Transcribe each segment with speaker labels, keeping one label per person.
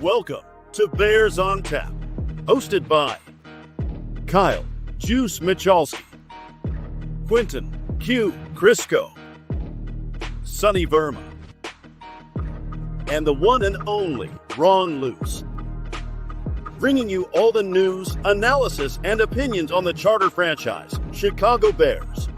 Speaker 1: Welcome to Bears on Tap, hosted by Kyle Juice Michalski, Quentin Q. Crisco, Sonny Verma, and the one and only Ron Luce. Bringing you all the news, analysis, and opinions on the charter franchise, Chicago Bears.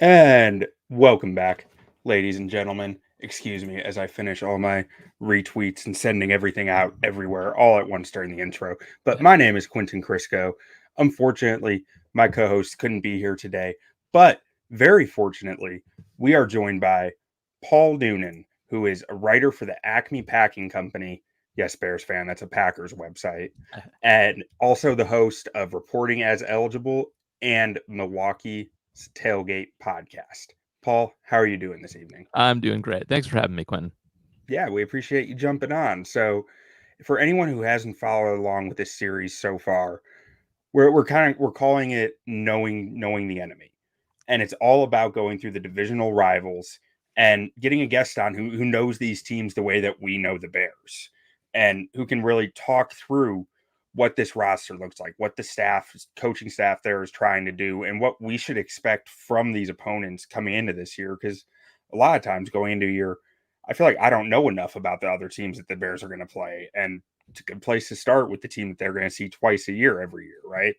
Speaker 2: And welcome back, ladies and gentlemen. Excuse me as I finish all my retweets and sending everything out everywhere all at once during the intro. But my name is Quentin Crisco. Unfortunately, my co-host couldn't be here today. But very fortunately, we are joined by Paul Noonan, who is a writer for the Acme Packing Company. Yes, Bears fan, that's a Packers website. And also the host of Reporting as Eligible and Milwaukee Tailgate podcast. Paul, how are you doing this evening?
Speaker 3: I'm doing great. Thanks for having me, Quentin.
Speaker 2: Yeah, we appreciate you jumping on. So, for anyone who hasn't followed along with this series so far, we're calling it knowing the enemy, and it's all about going through the divisional rivals and getting a guest on who knows these teams the way that we know the Bears, and who can really talk through what this roster looks like, what the coaching staff there is trying to do, and what we should expect from these opponents coming into this year. Because a lot of times going into a year, I feel like I don't know enough about the other teams that the Bears are going to play. And it's a good place to start with the team that they're going to see twice a year every year, right?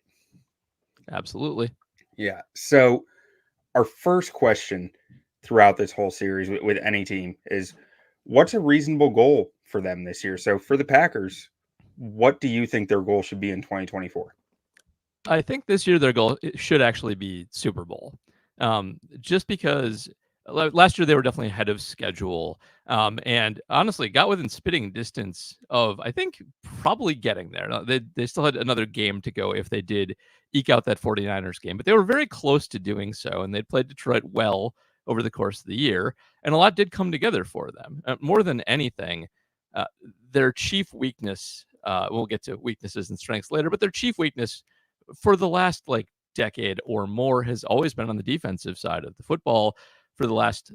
Speaker 3: Absolutely.
Speaker 2: Yeah. So our first question throughout this whole series with any team is, what's a reasonable goal for them this year? So for the Packers, what do you think their goal should be in 2024?
Speaker 3: I think this year their goal should actually be Super Bowl. Just because last year they were definitely ahead of schedule, and honestly got within spitting distance of, I think, probably getting there. They still had another game to go if they did eke out that 49ers game, but they were very close to doing so, and they'd played Detroit well over the course of the year, and a lot did come together for them. More than anything, their chief weakness, we'll get to weaknesses and strengths later, but their chief weakness for the last decade or more has always been on the defensive side of the football. For the last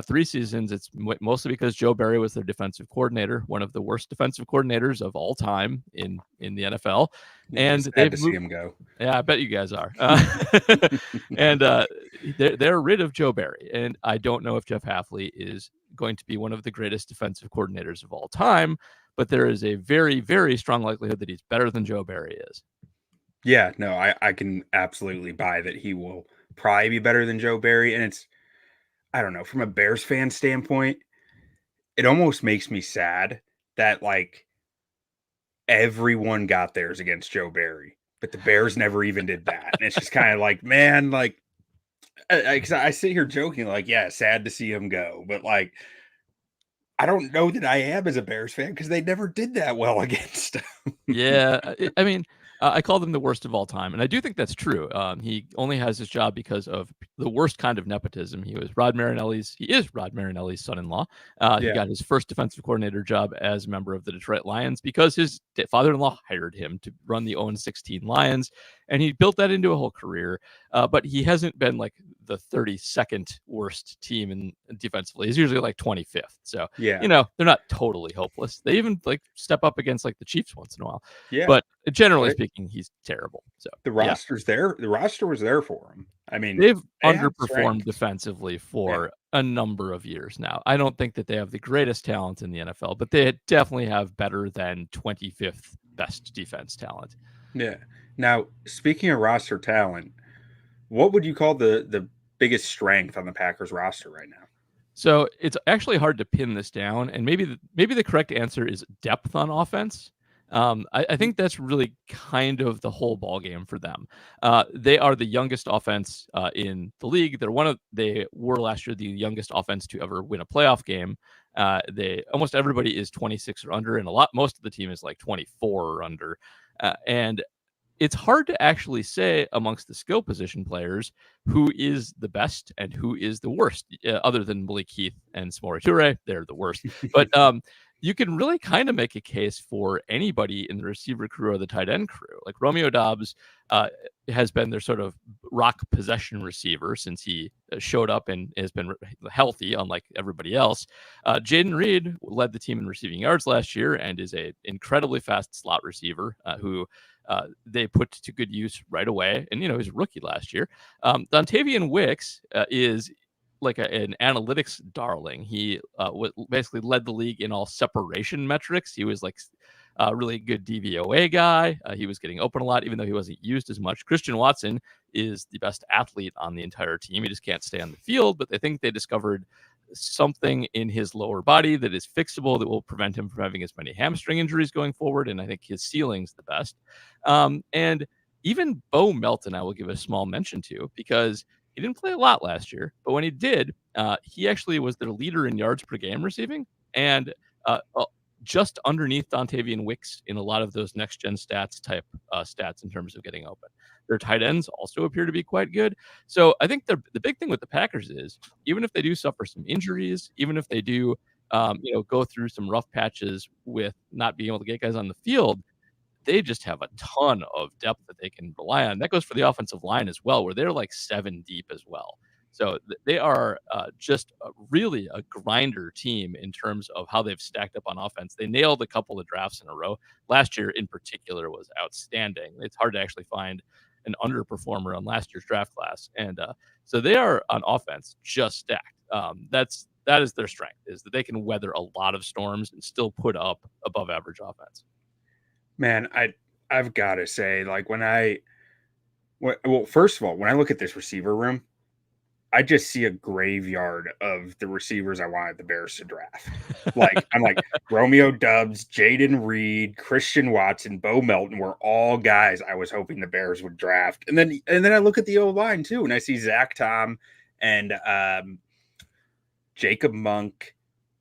Speaker 3: 3 seasons, it's mostly because Joe Barry was their defensive coordinator, one of the worst defensive coordinators of all time in the NFL. And
Speaker 2: they've to see him go.
Speaker 3: Yeah, I bet you guys are. And they're rid of Joe Barry, and I don't know if Jeff Hafley is going to be one of the greatest defensive coordinators of all time, but there is a very, very strong likelihood that he's better than Joe Barry is.
Speaker 2: Yeah, no, I can absolutely buy that he will probably be better than Joe Barry. And it's, I don't know, from a Bears fan standpoint, it almost makes me sad that everyone got theirs against Joe Barry, but the Bears never even did that. And it's just kind of like, man, I sit here joking, yeah, sad to see him go, but I don't know that I am as a Bears fan because they never did that well against him.
Speaker 3: Yeah, I mean, I call them the worst of all time, and I do think that's true. He only has his job because of the worst kind of nepotism. He is Rod Marinelli's son-in-law. He got his first defensive coordinator job as a member of the Detroit Lions because his father-in-law hired him to run the 0-16 Lions, and he built that into a whole career. But he hasn't been the 32nd worst team in defensively. He's usually 25th. So, they're not totally hopeless. They even step up against the Chiefs once in a while.
Speaker 2: Yeah.
Speaker 3: But generally speaking, he's terrible. So
Speaker 2: the roster's there. The roster was there for him. I mean,
Speaker 3: they've underperformed defensively for a number of years now. I don't think that they have the greatest talent in the NFL, but they definitely have better than 25th best defense talent.
Speaker 2: Yeah. Now, speaking of roster talent, what would you call the biggest strength on the Packers roster right now?
Speaker 3: So it's actually hard to pin this down, and maybe the correct answer is depth on offense. I think that's really kind of the whole ballgame for them. They are the youngest offense in the league. They were last year the youngest offense to ever win a playoff game. Almost everybody is 26 or under, and most of the team is 24 or under. And it's hard to actually say amongst the skill position players who is the best and who is the worst, other than Malik Heath and Samori Toure. They're the worst. But you can really kind of make a case for anybody in the receiver crew or the tight end crew. Like Romeo Doubs has been their sort of rock possession receiver since he showed up and has been healthy, unlike everybody else. Jaden Reed led the team in receiving yards last year and is a incredibly fast slot receiver who they put to good use right away. And, he's a rookie last year. Dontavian Wicks is like an analytics darling. He basically led the league in all separation metrics. He was like a really good DVOA guy. He was getting open a lot, even though he wasn't used as much. Christian Watson is the best athlete on the entire team. He just can't stay on the field, but they think they discovered something in his lower body that is fixable that will prevent him from having as many hamstring injuries going forward. And I think his ceiling's the best. And even Bo Melton, I will give a small mention to, because he didn't play a lot last year, but when he did, he actually was their leader in yards per game receiving, and just underneath Dontavian Wicks in a lot of those next-gen stats type stats in terms of getting open. Their tight ends also appear to be quite good. So I think the big thing with the Packers is, even if they do suffer some injuries, even if they do go through some rough patches with not being able to get guys on the field, they just have a ton of depth that they can rely on. That goes for the offensive line as well, where they're like 7 deep as well. So they are just really a grinder team in terms of how they've stacked up on offense. They nailed a couple of drafts in a row. Last year in particular was outstanding. It's hard to actually find an underperformer on last year's draft class. And so they are on offense just stacked. That is their strength, is that they can weather a lot of storms and still put up above average offense.
Speaker 2: Man, I've got to say, like, first of all, when I look at this receiver room, I just see a graveyard of the receivers I wanted the Bears to draft. Like, I'm like, Romeo Doubs, Jaden Reed, Christian Watson, Bo Melton were all guys I was hoping the Bears would draft. And then I look at the O-line too, and I see Zach Tom and Jacob Monk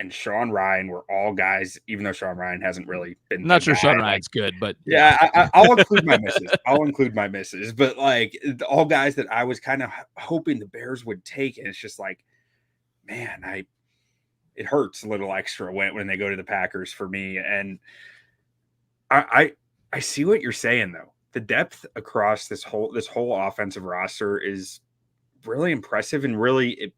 Speaker 2: and Sean Ryan were all guys, even though Sean Ryan hasn't really been.
Speaker 3: I'm not sure Sean Ryan's good, but
Speaker 2: yeah, I'll include my misses. But like, all guys that I was kind of hoping the Bears would take, and it's just like, man, it hurts a little extra when they go to the Packers for me. And I see what you're saying though. The depth across this whole offensive roster is really impressive, and really it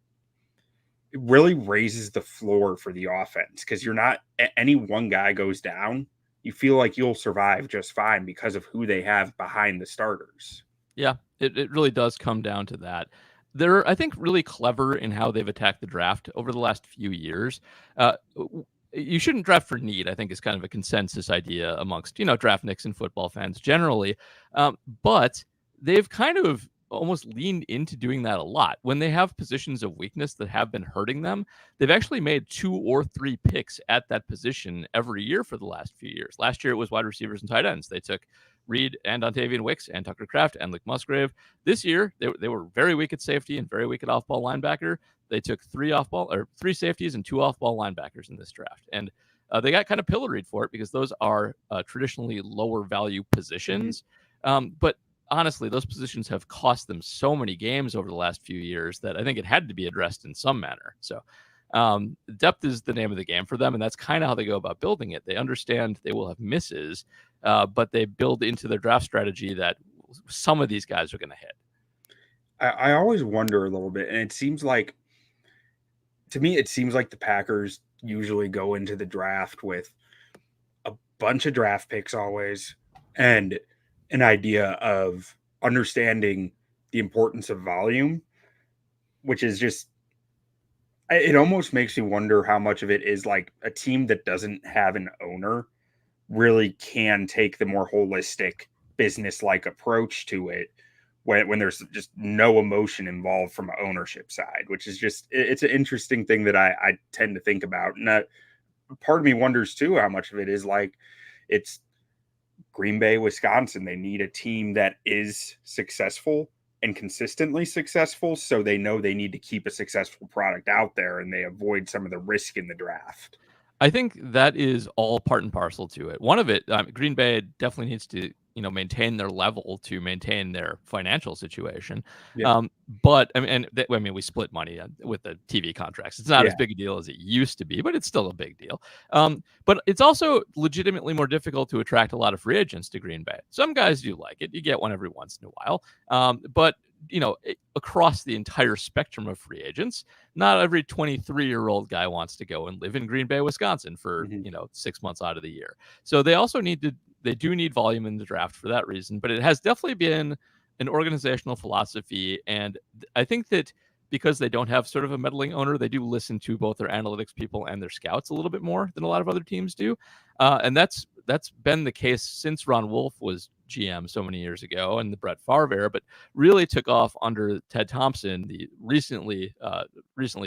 Speaker 2: really raises the floor for the offense, because you're not, any one guy goes down, you feel like you'll survive just fine because of who they have behind the starters.
Speaker 3: Yeah, it really does come down to that. They're, I think, really clever in how they've attacked the draft over the last few years. You shouldn't draft for need, I think, is kind of a consensus idea amongst, draft nicks and football fans generally. But they've kind of almost leaned into doing that a lot. When they have positions of weakness that have been hurting them, they've actually made 2 or 3 picks at that position every year for the last few years. Last year, it was wide receivers and tight ends. They took Reed and Dontavian Wicks and Tucker Kraft and Luke Musgrave. This year, they were very weak at safety and very weak at off-ball linebacker. They took 3 safeties and 2 off-ball linebackers in this draft. And they got kind of pilloried for it, because those are traditionally lower value positions. But honestly, those positions have cost them so many games over the last few years that I think it had to be addressed in some manner. So depth is the name of the game for them, and that's kind of how they go about building it. They understand they will have misses, but they build into their draft strategy that some of these guys are going to hit.
Speaker 2: I always wonder a little bit, and it seems like the Packers usually go into the draft with a bunch of draft picks always, and an idea of understanding the importance of volume, which is just, it almost makes me wonder how much of it is like a team that doesn't have an owner really can take the more holistic business-like approach to it when there's just no emotion involved from an ownership side, which is just, it's an interesting thing that I tend to think about. And part of me wonders too, how much of it is like, it's Green Bay, Wisconsin. They need a team that is successful and consistently successful, so they know they need to keep a successful product out there, and they avoid some of the risk in the draft.
Speaker 3: I think that is all part and parcel to it. One of it, Green Bay definitely needs to maintain their level to maintain their financial situation.
Speaker 2: Yeah.
Speaker 3: But I mean, we split money with the TV contracts. It's not
Speaker 2: Yeah.
Speaker 3: as big a deal as it used to be, but it's still a big deal. But it's also legitimately more difficult to attract a lot of free agents to Green Bay. Some guys do like it. You get one every once in a while. But across the entire spectrum of free agents, not every 23-year-old guy wants to go and live in Green Bay, Wisconsin for,
Speaker 2: Mhm.
Speaker 3: 6 months out of the year. So they do need volume in the draft for that reason, but it has definitely been an organizational philosophy. And I think that because they don't have sort of a meddling owner, they do listen to both their analytics people and their scouts a little bit more than a lot of other teams do. And that's been the case since Ron Wolf was GM so many years ago and the Brett Favre era, but really took off under Ted Thompson, the recently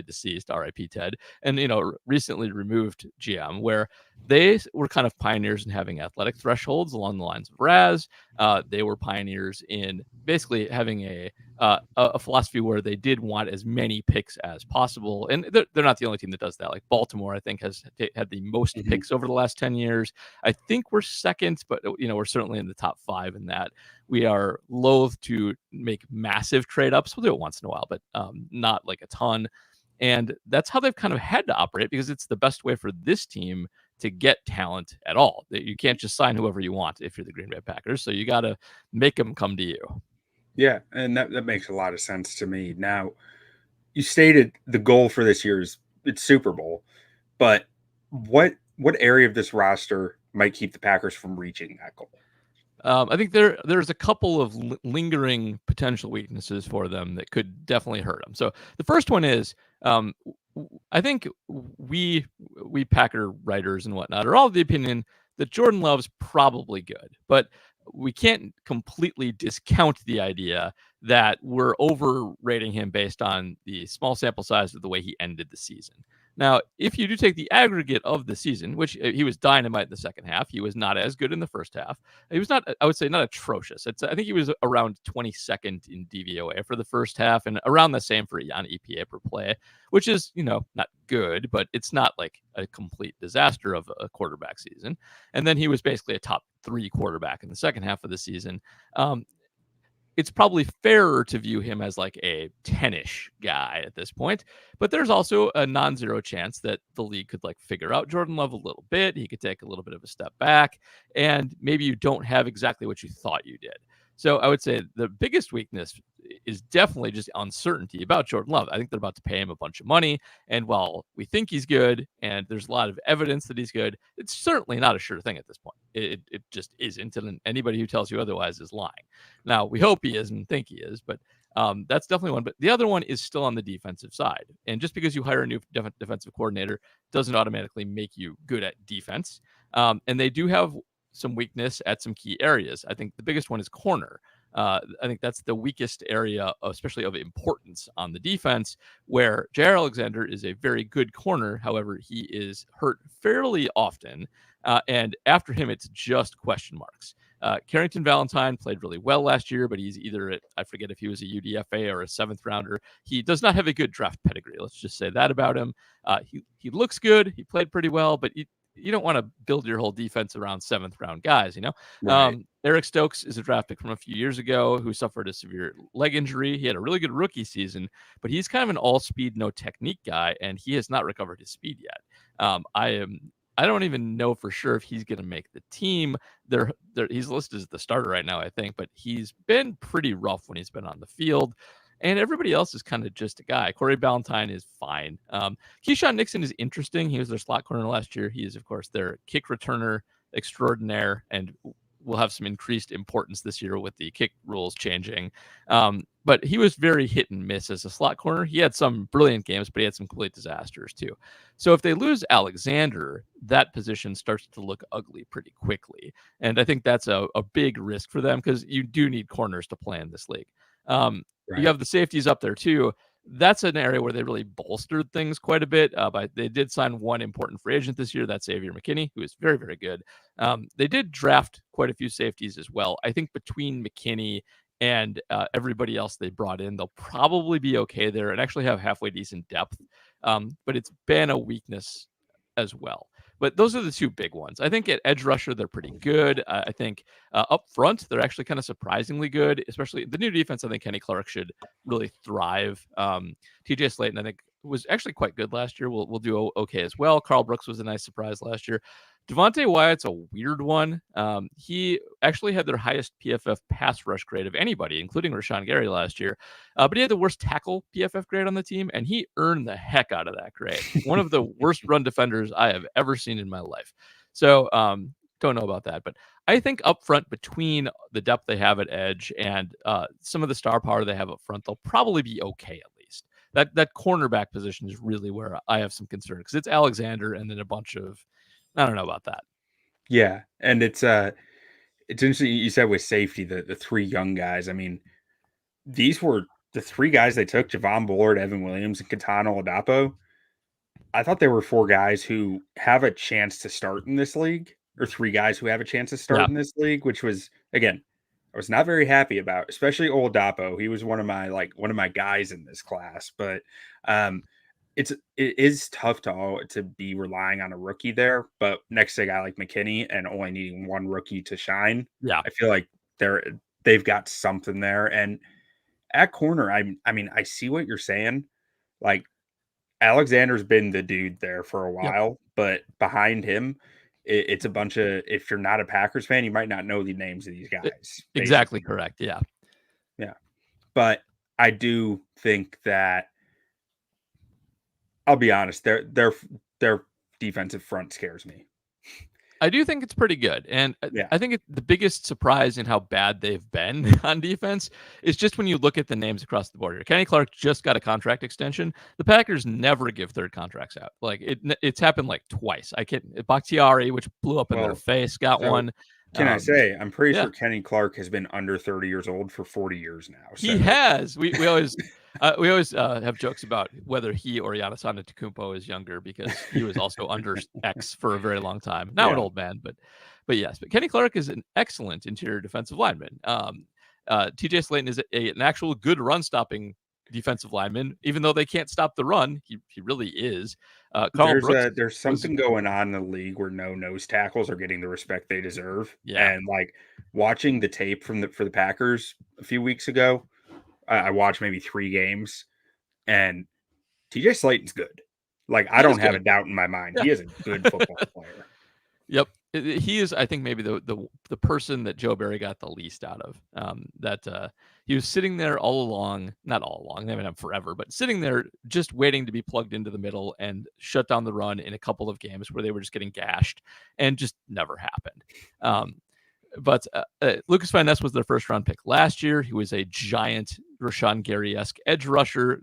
Speaker 3: deceased RIP Ted, and recently removed GM, where they were kind of pioneers in having athletic thresholds along the lines of Raz. They were pioneers in basically having a philosophy where they did want as many picks as possible. And they're not the only team that does that. Like Baltimore, I think, has had the most
Speaker 2: Mhm.
Speaker 3: picks over the last 10 years. I think we're second, but we're certainly in the top 5 in that. We are loath to make massive trade ups. We'll do it once in a while, but not like a ton. And that's how they've kind of had to operate because it's the best way for this team to get talent at all. You can't just sign whoever you want if you're the Green Bay Packers. So you got to make them come to you.
Speaker 2: Yeah, and that makes a lot of sense to me. Now, you stated the goal for this year is it's Super Bowl, but what area of this roster might keep the Packers from reaching that goal?
Speaker 3: I think there's a couple of lingering potential weaknesses for them that could definitely hurt them. So the first one is, I think we Packer writers and whatnot are all of the opinion that Jordan Love's probably good, but we can't completely discount the idea that we're overrating him based on the small sample size of the way he ended the season. Now, if you do take the aggregate of the season, which he was dynamite in the second half, he was not as good in the first half. He was not, I would say, not atrocious. I think he was around 22nd in DVOA for the first half and around the same for on EPA per play, which is, not good, but it's not like a complete disaster of a quarterback season. And then he was basically a top 3 quarterback in the second half of the season. It's probably fairer to view him as like a 10-ish guy at this point, but there's also a non-zero chance that the league could like figure out Jordan Love a little bit. He could take a little bit of a step back, and maybe you don't have exactly what you thought you did. So I would say the biggest weakness is definitely just uncertainty about Jordan Love. I think they're about to pay him a bunch of money, and while we think he's good, and there's a lot of evidence that he's good, it's certainly not a sure thing at this point. It just isn't, and anybody who tells you otherwise is lying. Now, we hope he is and think he is, but that's definitely one. But the other one is still on the defensive side. And just because you hire a new defensive coordinator doesn't automatically make you good at defense. And they do have some weakness at some key areas. I think the biggest one is corner. I think that's the weakest area, especially of importance on the defense, where J.R. Alexander is a very good corner. However, he is hurt fairly often. And after him, it's just question marks. Carrington Valentine played really well last year, but he's either I forget if he was a UDFA or a 7th rounder. He does not have a good draft pedigree. Let's just say that about him. He looks good. He played pretty well, but you don't want to build your whole defense around 7th round guys,
Speaker 2: Right.
Speaker 3: Eric Stokes is a draft pick from a few years ago who suffered a severe leg injury. He had a really good rookie season, but he's kind of an all speed, no technique guy, and he has not recovered his speed yet. I don't even know for sure if he's going to make the team. He's listed as the starter right now, I think, but he's been pretty rough when he's been on the field. And everybody else is kind of just a guy. Corey Ballantyne is fine. Keyshawn Nixon is interesting. He was their slot corner last year. He is, of course, their kick returner extraordinaire and will have some increased importance this year with the kick rules changing. But he was very hit and miss as a slot corner. He had some brilliant games, but he had some complete disasters too. So if they lose Alexander, that position starts to look ugly pretty quickly. And I think that's a big risk for them because you do need corners to play in this league. You
Speaker 2: Right.
Speaker 3: have the safeties up there too. That's an area where they really bolstered things quite a bit. But they did sign one important free agent this year. That's Xavier McKinney, who is very, very good. They did draft quite a few safeties as well. I think between McKinney and everybody else they brought in, they'll probably be okay there and actually have halfway decent depth. But it's been a weakness as well. But those are the two big ones. I think at edge rusher, they're pretty good. I think up front, they're actually kind of surprisingly good, especially the new defense. I think Kenny Clark should really thrive. TJ Slayton, I think, was actually quite good last year. We'll do okay as well. Carl Brooks was a nice surprise last year. Devontae Wyatt's a weird one. He actually had their highest PFF pass rush grade of anybody, including Rashawn Gary last year. But he had the worst tackle PFF grade on the team, and he earned the heck out of that grade. One of the worst run defenders I have ever seen in my life. So don't know about that. But I think up front, between the depth they have at edge and some of the star power they have up front, they'll probably be okay at least. That cornerback position is really where I have some concern because it's Alexander and then a bunch of, I don't know about that.
Speaker 2: Yeah, and it's interesting you said with safety, the three young guys. I mean, these were the three guys they took: Javon Bullard, Evan Williams, and Katana Oladapo. I thought there were four guys who have a chance to start in this league, or three guys who have a chance to start in this league, which was, again, I was not very happy about, especially Oladapo. He was one of my guys in this class, but it is tough to be relying on a rookie there. But next to a guy like McKinney and only needing one rookie to shine, I feel like they've got something there. And at corner, I mean, I see what you're saying. Like, Alexander's been the dude there for a while, but behind him, it's a bunch of, if you're not a Packers fan, you might not know the names of these guys.
Speaker 3: Exactly correct. Yeah.
Speaker 2: Yeah. But I do think that, I'll be honest, their defensive front scares me.
Speaker 3: I do think it's pretty good. And I think the biggest surprise in how bad they've been on defense is just when you look at the names across the board here. Kenny Clark just got a contract extension. The Packers never give third contracts out. Like it's happened like twice. Bakhtiari, which blew up in their face, got one.
Speaker 2: Can I say, I'm pretty sure Kenny Clark has been under 30 years old for 40 years now.
Speaker 3: So. He has. We always have jokes about whether he or Giannis Antetokounmpo is younger because he was also under X for a very long time. Now an old man, but yes. But Kenny Clark is an excellent interior defensive lineman. TJ Slayton is an actual good run stopping defensive lineman, even though they can't stop the run. He really is.
Speaker 2: There's something going on in the league where no nose tackles are getting the respect they deserve.
Speaker 3: Yeah.
Speaker 2: And like watching the tape for the Packers a few weeks ago, I watched maybe 3 games, and TJ Slayton's good. Like I don't have a doubt in my mind. He is a good football player.
Speaker 3: Yep. He is, I think, maybe the person that Joe Barry got the least out of. He was sitting there all along, not all along, they haven't had him forever, but sitting there just waiting to be plugged into the middle and shut down the run in a couple of games where they were just getting gashed and just never happened. But Lucas Van Ness was their first round pick last year. He was a giant Rashawn Gary-esque edge rusher.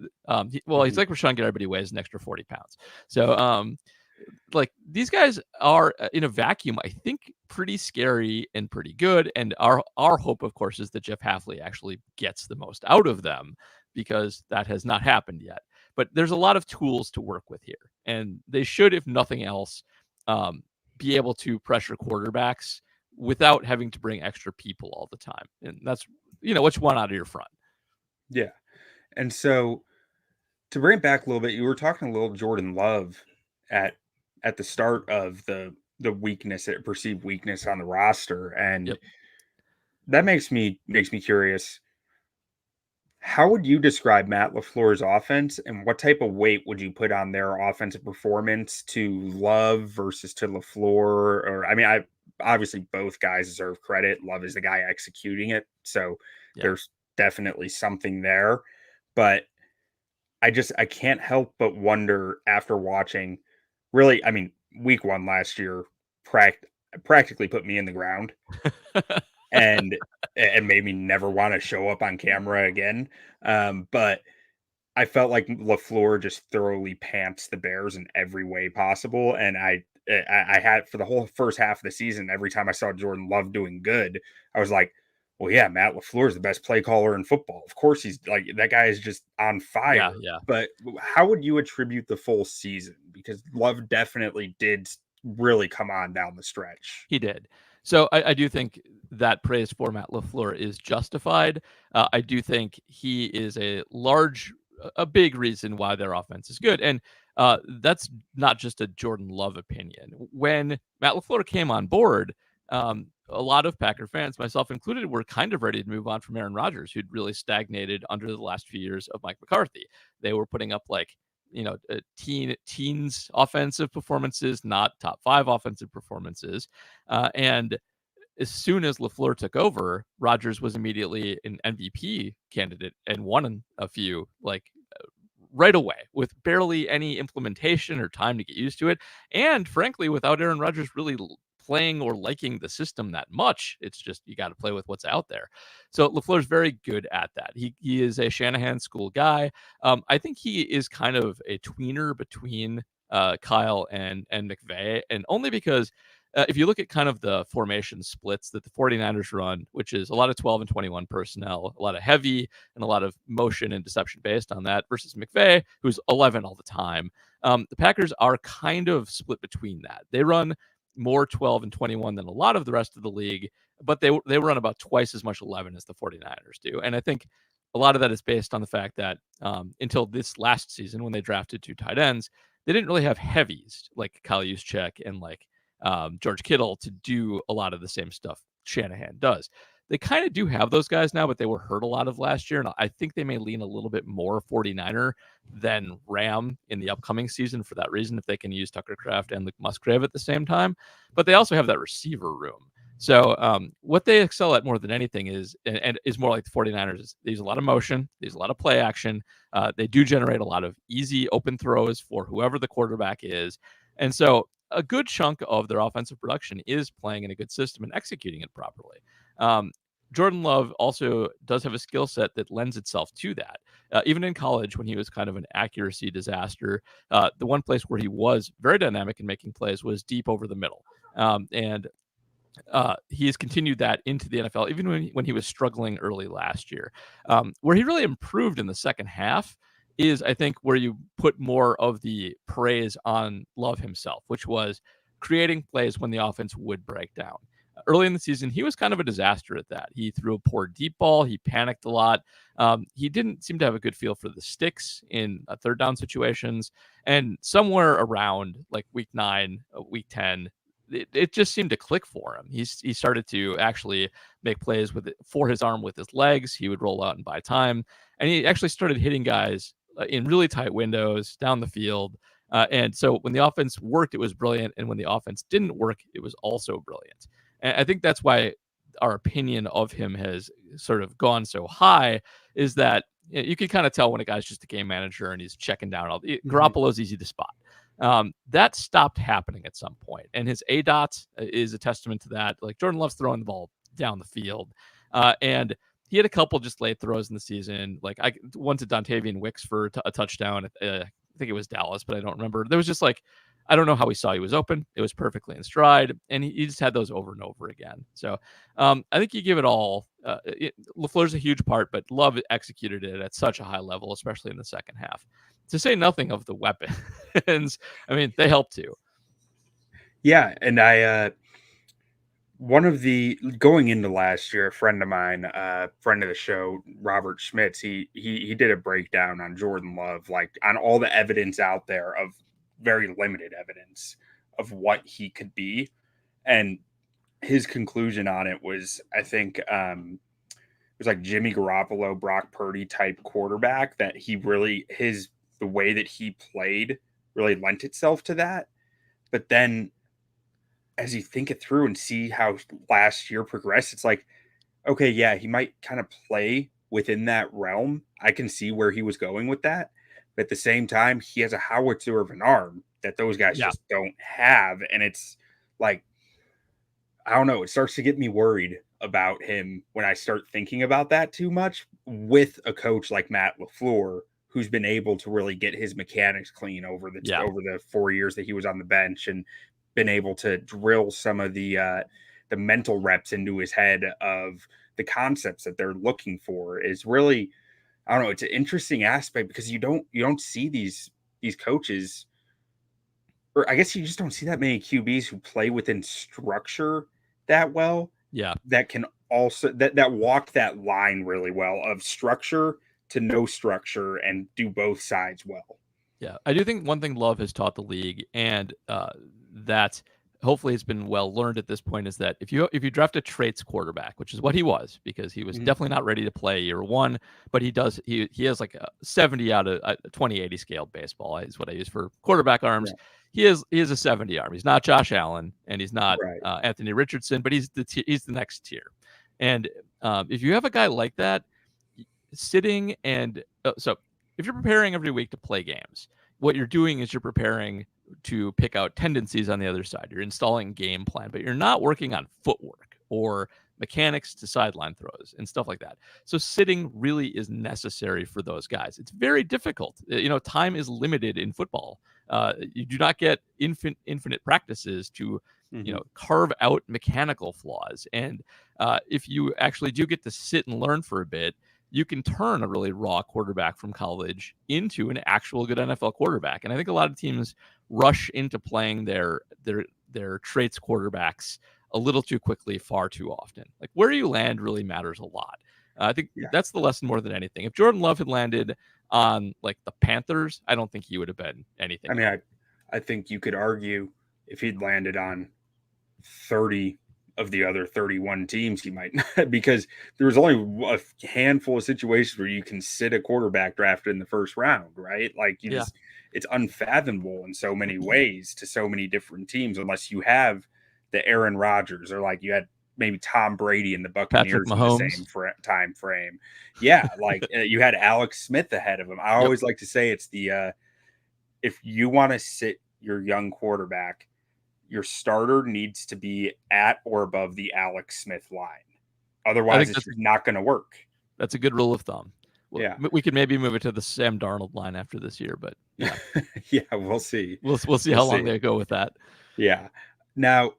Speaker 3: He's like Rashawn Gary, but he weighs an extra 40 pounds. So, like these guys are in a vacuum, I think pretty scary and pretty good. And our hope, of course, is that Jeff Hafley actually gets the most out of them because that has not happened yet. But there's a lot of tools to work with here. And they should, if nothing else, be able to pressure quarterbacks without having to bring extra people all the time. And that's, what you want out of your front.
Speaker 2: Yeah. And so to bring it back a little bit, you were talking a little Jordan Love at the start of the perceived weakness on the roster. And that makes me curious. How would you describe Matt LaFleur's offense, and what type of weight would you put on their offensive performance to Love versus to LaFleur? Or, I mean, obviously both guys deserve credit. Love is the guy executing it. So there's definitely something there, but I can't help but wonder after watching really, I mean, week 1 last year practically put me in the ground and made me never want to show up on camera again. But I felt like LaFleur just thoroughly pants the Bears in every way possible. And I had, for the whole first half of the season, every time I saw Jordan Love doing good, I was like, well, yeah, Matt LaFleur is the best play caller in football. Of course, he's like, that guy is just on fire.
Speaker 3: Yeah.
Speaker 2: But how would you attribute the full season? Because Love definitely did really come on down the stretch.
Speaker 3: He did. So I do think that praise for Matt LaFleur is justified. I do think he is a large a big reason why their offense is good. And that's not just a Jordan Love opinion. When Matt LaFleur came on board, a lot of Packer fans, myself included, were kind of ready to move on from Aaron Rodgers, who'd really stagnated under the last few years of Mike McCarthy. They were putting up like, teens offensive performances, not top 5 offensive performances. And as soon as LaFleur took over, Rodgers was immediately an MVP candidate and won a few, like right away, with barely any implementation or time to get used to it. And frankly, without Aaron Rodgers really playing or liking the system that much, it's just you got to play with what's out there. So LaFleur's very good at that. He is a Shanahan school guy. I think he is kind of a tweener between Kyle and McVay, and only because if you look at kind of the formation splits that the 49ers run, which is a lot of 12 and 21 personnel, a lot of heavy and a lot of motion and deception based on that, versus McVay, who's 11 all the time. The Packers are kind of split between that. They run more 12 and 21 than a lot of the rest of the league, but they run about twice as much 11 as the 49ers do. And I think a lot of that is based on the fact that until this last season, when they drafted 2 tight ends, they didn't really have heavies like Kyle Juszczyk and like George Kittle to do a lot of the same stuff Shanahan does. They kind of do have those guys now, but they were hurt a lot of last year. And I think they may lean a little bit more 49er than Ram in the upcoming season for that reason, if they can use Tucker Kraft and Luke Musgrave at the same time. But they also have that receiver room. So what they excel at more than anything is, and is more like the 49ers, is they use a lot of motion, they use a lot of play action. They do generate a lot of easy open throws for whoever the quarterback is. And so a good chunk of their offensive production is playing in a good system and executing it properly. Jordan Love also does have a skill set that lends itself to that. Even in college, when he was kind of an accuracy disaster, the one place where he was very dynamic in making plays was deep over the middle. And he has continued that into the NFL, even when he was struggling early last year. Where he really improved in the second half is, I think, where you put more of the praise on Love himself, which was creating plays when the offense would break down. Early in the season, he was kind of a disaster at that. He threw a poor deep ball. He panicked a lot. He didn't seem to have a good feel for the sticks in third down situations. And somewhere around like week 9, week 10, it just seemed to click for him. He started to actually make plays for his arm with his legs. He would roll out and buy time. And he actually started hitting guys in really tight windows down the field. And so when the offense worked, it was brilliant. And when the offense didn't work, it was also brilliant. And I think that's why our opinion of him has sort of gone so high, is that you can kind of tell when a guy's just a game manager and he's checking down. Garoppolo's easy to spot. That stopped happening at some point. And his ADOT is a testament to that. Like Jordan Love's throwing the ball down the field. And he had a couple just late throws in the season. Like one to Dontavian Wicks for a touchdown. I think it was Dallas, but I don't remember. There was just like, I don't know how he saw he was open. It was perfectly in stride. And he just had those over and over again. So I think you give it all. LaFleur's a huge part, but Love executed it at such a high level, especially in the second half. To say nothing of the weapons. I mean, they help too.
Speaker 2: Yeah. And one of the going into last year, a friend of mine, friend of the show, Robert Schmitz, he did a breakdown on Jordan Love, like on all the evidence out there of very limited evidence of what he could be. And his conclusion on it was, I think, it was like Jimmy Garoppolo, Brock Purdy type quarterback, that he really, the way that he played really lent itself to that. But then as you think it through and see how last year progressed, it's like, okay, yeah, he might kind of play within that realm. I can see where he was going with that. But at the same time, he has a howitzer of an arm that those guys just don't have. And it's like, I don't know, it starts to get me worried about him when I start thinking about that too much with a coach like Matt LaFleur, who's been able to really get his mechanics clean over the 4 years that he was on the bench, and been able to drill some of the mental reps into his head of the concepts that they're looking for. Is really, I don't know, it's an interesting aspect, because you don't see these coaches, or I guess you just don't see that many QBs who play within structure that well.
Speaker 3: Yeah.
Speaker 2: That can also that walk that line really well of structure to no structure and do both sides well.
Speaker 3: Yeah, I do think one thing Love has taught the league, and that hopefully has been well learned at this point, is that if you draft a traits quarterback, which is what he was, because he was definitely not ready to play year one, but he has like a 70 out of 20/80 scaled baseball is what I use for quarterback arms.
Speaker 2: Yeah.
Speaker 3: He is a 70 arm. He's not Josh Allen, and he's not
Speaker 2: Right.
Speaker 3: Anthony Richardson, but he's the next tier. And if you have a guy like that sitting and so if you're preparing every week to play games, what you're doing is you're preparing to pick out tendencies on the other side. You're installing game plan, but you're not working on footwork or mechanics to sideline throws and stuff like that. So sitting really is necessary for those guys. It's very difficult. Time is limited in football. You do not get infinite practices to carve out mechanical flaws. And if you actually do get to sit and learn for a bit, you can turn a really raw quarterback from college into an actual good NFL quarterback. And I think a lot of teams rush into playing their traits quarterbacks a little too quickly, far too often. Like where you land really matters a lot. I think that's the lesson more than anything. If Jordan Love had landed on like the Panthers, I don't think he would have been anything.
Speaker 2: I mean, I think you could argue if he'd landed on 30 of the other 31 teams, he might not, because there was only a handful of situations where you can sit a quarterback drafted in the first round, right? Like it's unfathomable in so many ways to so many different teams, unless you have the Aaron Rodgers or like you had maybe Tom Brady and the Buccaneers in the same time frame. Yeah, like you had Alex Smith ahead of him. I always like to say it's the if you want to sit your young quarterback, your starter needs to be at or above the Alex Smith line. Otherwise, it's just not going to work.
Speaker 3: That's a good rule of thumb. Well, we could maybe move it to the Sam Darnold line after this year, but yeah,
Speaker 2: we'll see.
Speaker 3: We'll see how long they go with that.
Speaker 2: Yeah. Now,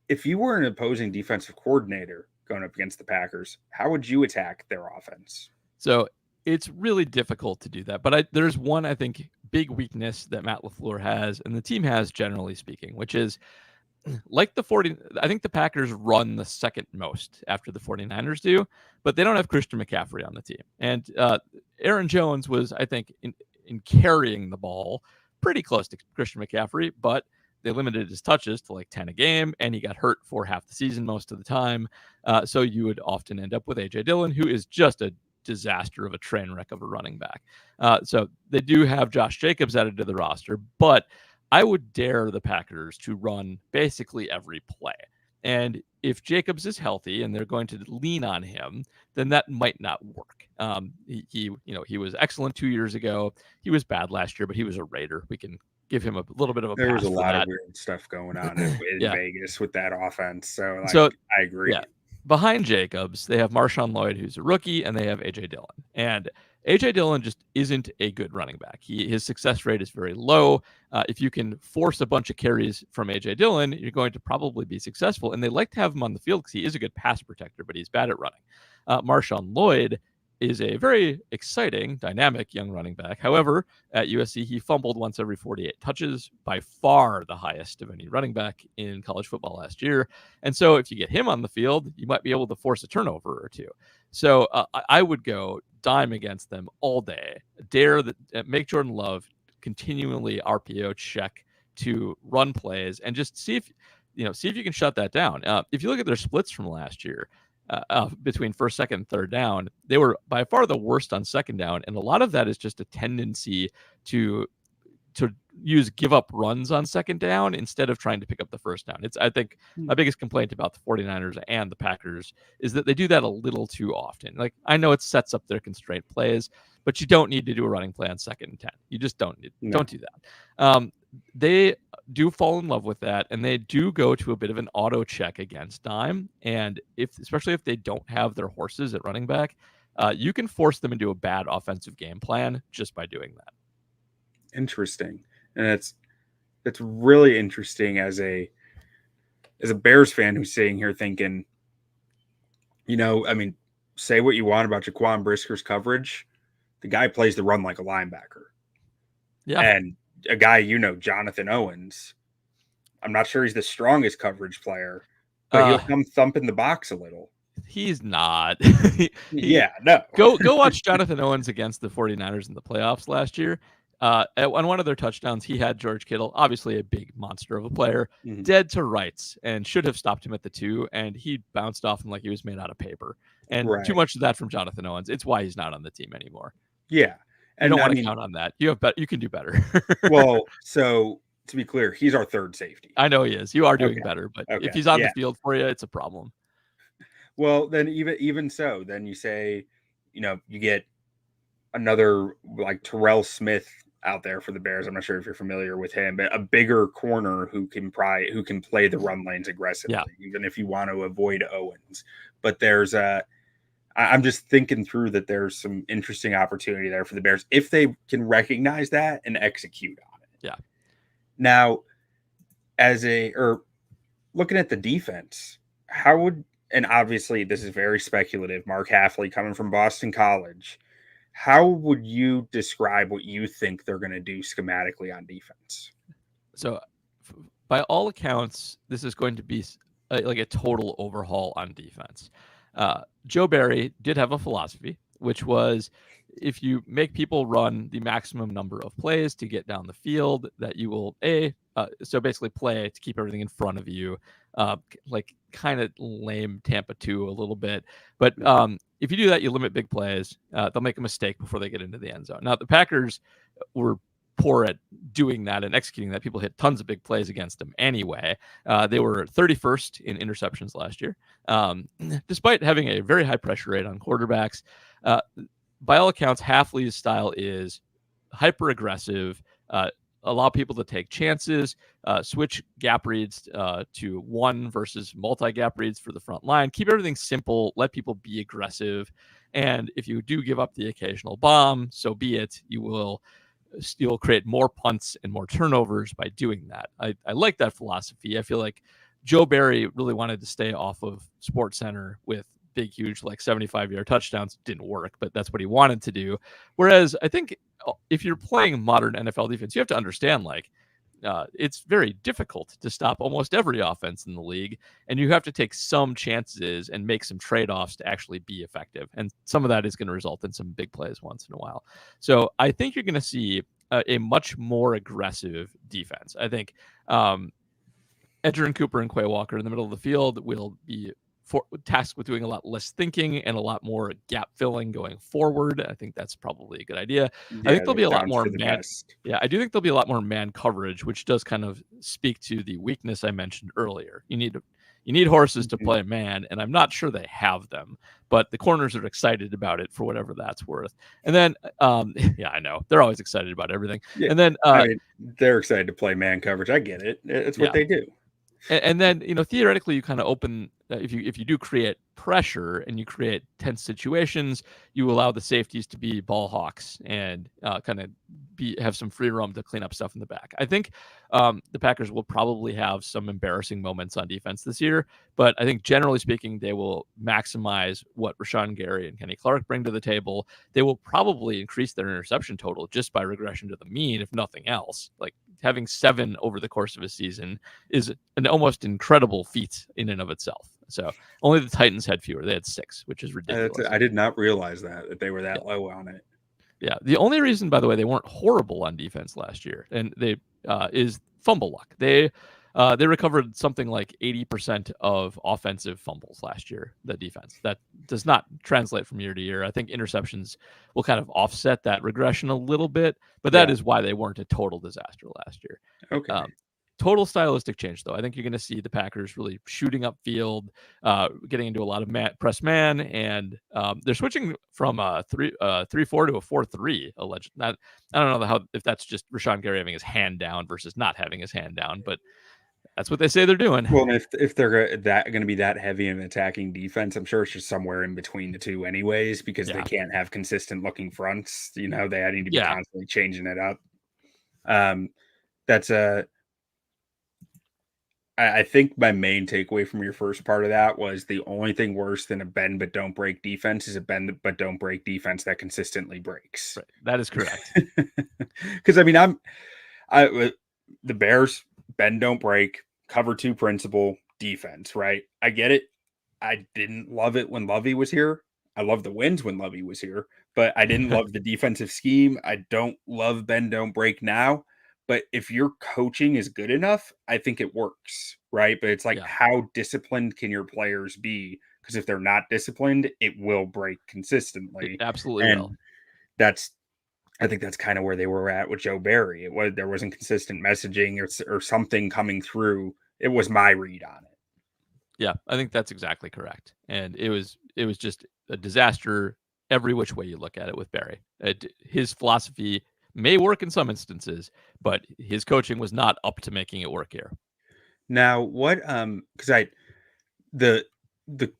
Speaker 2: if you were an opposing defensive coordinator going up against the Packers, how would you attack their offense?
Speaker 3: So it's really difficult to do that, but there's one, I think, big weakness that Matt LaFleur has, and the team has, generally speaking, which is like I think the Packers run the second most after the 49ers do, but they don't have Christian McCaffrey on the team. And Aaron Jones was, I think, in carrying the ball pretty close to Christian McCaffrey, but they limited his touches to like 10 a game, and he got hurt for half the season most of the time. So you would often end up with A.J. Dillon, who is just a disaster of a train wreck of a running back. So they do have Josh Jacobs added to the roster, but I would dare the Packers to run basically every play. And if Jacobs is healthy and they're going to lean on him, then that might not work. He was excellent 2 years ago. He was bad last year, but he was a Raider. We can give him a little bit of a pass.
Speaker 2: There was a lot
Speaker 3: of
Speaker 2: weird stuff going on in Vegas with that offense. So I agree.
Speaker 3: Yeah. Behind Jacobs, they have Marshawn Lloyd, who's a rookie, and they have A.J. Dillon. And A.J. Dillon just isn't a good running back. His success rate is very low. If you can force a bunch of carries from A.J. Dillon, you're going to probably be successful. And they like to have him on the field because he is a good pass protector, but he's bad at running. Marshawn Lloyd is a very exciting, dynamic young running back. However, at USC, he fumbled once every 48 touches, by far the highest of any running back in college football last year. And so if you get him on the field, you might be able to force a turnover or two. So I would go dime against them all day. Make Jordan Love continually RPO check to run plays and just see if you can shut that down. If you look at their splits from last year, between first, second, and third down, they were by far the worst on second down, and a lot of that is just a tendency to give up runs on second down instead of trying to pick up the first down. I think my biggest complaint about the 49ers and the Packers is that they do that a little too often. Like, I know it sets up their constraint plays, but you don't need to do a running play on 2nd and 10. You just don't do that. They do fall in love with that, and they do go to a bit of an auto check against dime. And especially if they don't have their horses at running back, you can force them into a bad offensive game plan just by doing that.
Speaker 2: Interesting. And it's really interesting as a Bears fan who's sitting here thinking, say what you want about Jaquan Brisker's coverage. The guy plays the run like a linebacker.
Speaker 3: Yeah.
Speaker 2: And a guy, Jonathan Owens, I'm not sure he's the strongest coverage player, but he'll come thump in the box a little.
Speaker 3: He's not.
Speaker 2: Yeah, no.
Speaker 3: Go watch Jonathan Owens against the 49ers in the playoffs last year. On one of their touchdowns, he had George Kittle, obviously a big monster of a player, dead to rights, and should have stopped him at the 2, and he bounced off him like he was made out of paper. And too
Speaker 2: Right.
Speaker 3: much of that from Jonathan Owens. It's why he's not on the team anymore.
Speaker 2: Yeah.
Speaker 3: You don't
Speaker 2: And I
Speaker 3: want to
Speaker 2: mean,
Speaker 3: count on that. You can do better.
Speaker 2: well, so to be clear, he's our third safety.
Speaker 3: I know he is. You are doing
Speaker 2: Okay.
Speaker 3: better, but
Speaker 2: Okay.
Speaker 3: if he's on
Speaker 2: Yeah.
Speaker 3: the field for you, it's a problem.
Speaker 2: Well, then even so, then you say, you get another like Terrell Smith out there for the Bears. I'm not sure if you're familiar with him, but a bigger corner who can play the run lanes aggressively, even if you want to avoid Owens. But I'm just thinking through that there's some interesting opportunity there for the Bears if they can recognize that and execute on it.
Speaker 3: Yeah.
Speaker 2: Now, looking at the defense, and obviously this is very speculative, Mark Halfley coming from Boston College, how would you describe what you think they're going to do schematically on defense?
Speaker 3: So, by all accounts, this is going to be like a total overhaul on defense. Joe Barry did have a philosophy, which was if you make people run the maximum number of plays to get down the field, that you will so basically play to keep everything in front of you, like kind of lame Tampa 2 a little bit. But if you do that, you limit big plays. They'll make a mistake before they get into the end zone. Now, the Packers were poor at doing that and executing that. People hit tons of big plays against them anyway. They were 31st in interceptions last year, despite having a very high pressure rate on quarterbacks. By all accounts, Halfley's style is hyper aggressive, allow people to take chances, switch gap reads to one versus multi-gap reads for the front line, keep everything simple, let people be aggressive. And if you do give up the occasional bomb, so be it. You'll create more punts and more turnovers by doing that. I like that philosophy. I feel like Joe Barry really wanted to stay off of SportsCenter with big, huge, like 75-yard touchdowns. Didn't work, but that's what he wanted to do. Whereas I think if you're playing modern NFL defense, you have to understand, it's very difficult to stop almost every offense in the league, and you have to take some chances and make some trade-offs to actually be effective. And some of that is going to result in some big plays once in a while. So I think you're going to see a much more aggressive defense. I think Edgerrin Cooper and Quay Walker in the middle of the field will be tasked with doing a lot less thinking and a lot more gap filling going forward. I think that's probably a good idea.
Speaker 2: Yeah,
Speaker 3: I think there'll be a lot more man.
Speaker 2: Best.
Speaker 3: Yeah, I do think there'll be a lot more man coverage, which does kind of speak to the weakness I mentioned earlier. You need horses to play man, and I'm not sure they have them, but the corners are excited about it for whatever that's worth. And then, yeah, I know they're always excited about everything.
Speaker 2: Yeah.
Speaker 3: And then
Speaker 2: they're excited to play man coverage. I get it. It's what they do.
Speaker 3: And then, theoretically, you kind of open if you do create pressure and you create tense situations, you allow the safeties to be ball hawks and kind of have some free roam to clean up stuff in the back. I think the Packers will probably have some embarrassing moments on defense this year, but I think generally speaking, they will maximize what Rashawn Gary and Kenny Clark bring to the table. They will probably increase their interception total just by regression to the mean, if nothing else. Like having 7 over the course of a season is an almost incredible feat in and of itself. So only the Titans had fewer. They had 6, which is ridiculous.
Speaker 2: I did not realize that they were that low on it.
Speaker 3: Yeah. The only reason, by the way, they weren't horrible on defense last year, and they is fumble luck. They recovered something like 80% of offensive fumbles last year, the defense. That does not translate from year to year. I think interceptions will kind of offset that regression a little bit, but that is why they weren't a total disaster last year.
Speaker 2: Okay.
Speaker 3: Total stylistic change, though. I think you're going to see the Packers really shooting upfield, getting into a lot of press man, and they're switching from a 3-4 to a 4-3. Allegedly, I don't know if that's just Rashawn Gary having his hand down versus not having his hand down, but that's what they say they're doing.
Speaker 2: Well, if they're going to be that heavy in attacking defense, I'm sure it's just somewhere in between the two, anyways, because they can't have consistent looking fronts. They need to be constantly changing it up. I think my main takeaway from your first part of that was the only thing worse than a bend but don't break defense is a bend but don't break defense that consistently breaks.
Speaker 3: Right. That is correct.
Speaker 2: Because the Bears bend don't break, cover 2 principle defense, right? I get it. I didn't love it when Lovey was here. I loved the wins when Lovey was here, but I didn't love the defensive scheme. I don't love bend, don't break now. But if your coaching is good enough, I think it works, right? But it's like,
Speaker 3: Yeah,
Speaker 2: how disciplined can your players be? Because if they're not disciplined, it will break
Speaker 3: it
Speaker 2: consistently.
Speaker 3: absolutely will.
Speaker 2: And that's, I think that's kind of where they were at with Joe Barry. There wasn't consistent messaging or something coming through. It was my read on it.
Speaker 3: Yeah, I think that's exactly correct. And it was just a disaster every which way you look at it with Barry. His philosophy may work in some instances, but his coaching was not up to making it work here.
Speaker 2: Now, what because the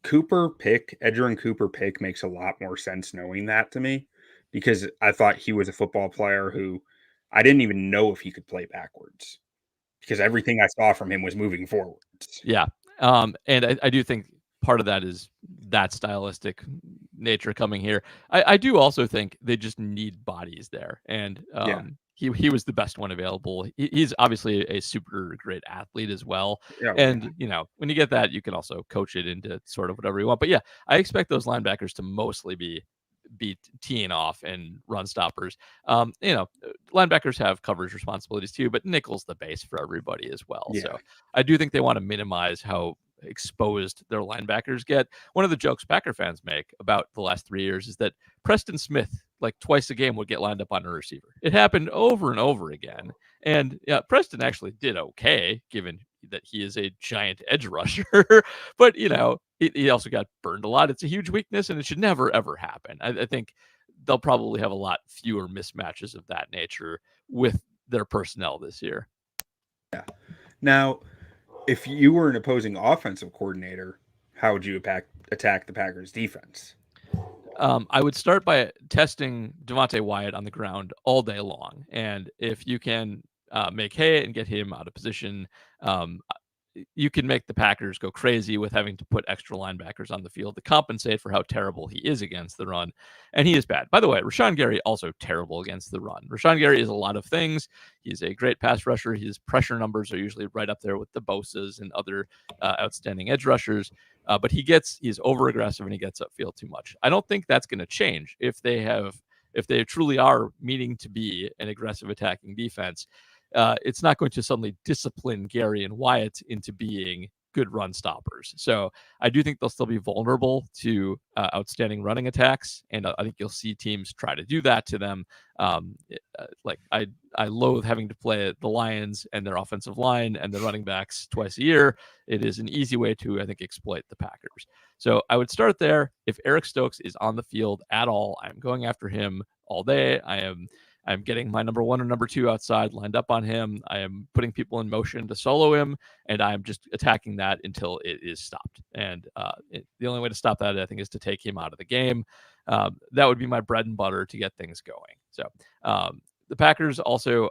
Speaker 2: Cooper pick, Edgerrin Cooper pick makes a lot more sense knowing that to me, because I thought he was a football player who I didn't even know if he could play backwards, because everything I saw from him was moving forwards.
Speaker 3: Yeah. And I do think part of that is that stylistic nature coming here. I do also think they just need bodies there. And
Speaker 2: Yeah.
Speaker 3: he was the best one available. He's obviously a super great athlete as well.
Speaker 2: Yeah.
Speaker 3: And, you know, when you get that, you can also coach it into sort of whatever you want. But yeah, I expect those linebackers to mostly be teeing off and run stoppers. You know, linebackers have coverage responsibilities too, but nickel's the base for everybody as well.
Speaker 2: Yeah.
Speaker 3: So I do think they want to minimize how exposed their linebackers get. One of the jokes Packer fans make about the last 3 years is that Preston Smith, like twice a game, would get lined up on a receiver. It happened over and over again. And yeah, Preston actually did okay, given that he is a giant edge rusher. But, you know, he also got burned a lot. It's a huge weakness, and it should never, ever happen. I think they'll probably have a lot fewer mismatches of that nature with their personnel this year.
Speaker 2: Yeah. Now, if you were an opposing offensive coordinator, how would you attack the Packers defense?
Speaker 3: I would start by testing Devontae Wyatt on the ground all day long. And if you can make hay and get him out of position, you can make the Packers go crazy with having to put extra linebackers on the field to compensate for how terrible he is against the run. And he is bad. By the way, Rashawn Gary also terrible against the run. Rashawn Gary is a lot of things. He's a great pass rusher. His pressure numbers are usually right up there with the Bosas and other outstanding edge rushers. But he's over aggressive and he gets upfield too much. I don't think that's going to change if they truly are meaning to be an aggressive attacking defense. It's not going to suddenly discipline Gary and Wyatt into being good run stoppers. So I do think they'll still be vulnerable to outstanding running attacks, and I think you'll see teams try to do that to them. Like I loathe having to play the Lions and their offensive line and the running backs twice a year. It is an easy way to, I think, exploit the Packers. So I would start there. If Eric Stokes is on the field at all, I'm going after him all day. I'm getting my number 1 or number 2 outside lined up on him. I am putting people in motion to solo him, and I'm just attacking that until it is stopped. And the only way to stop that, I think, is to take him out of the game. That would be my bread and butter to get things going. So the Packers also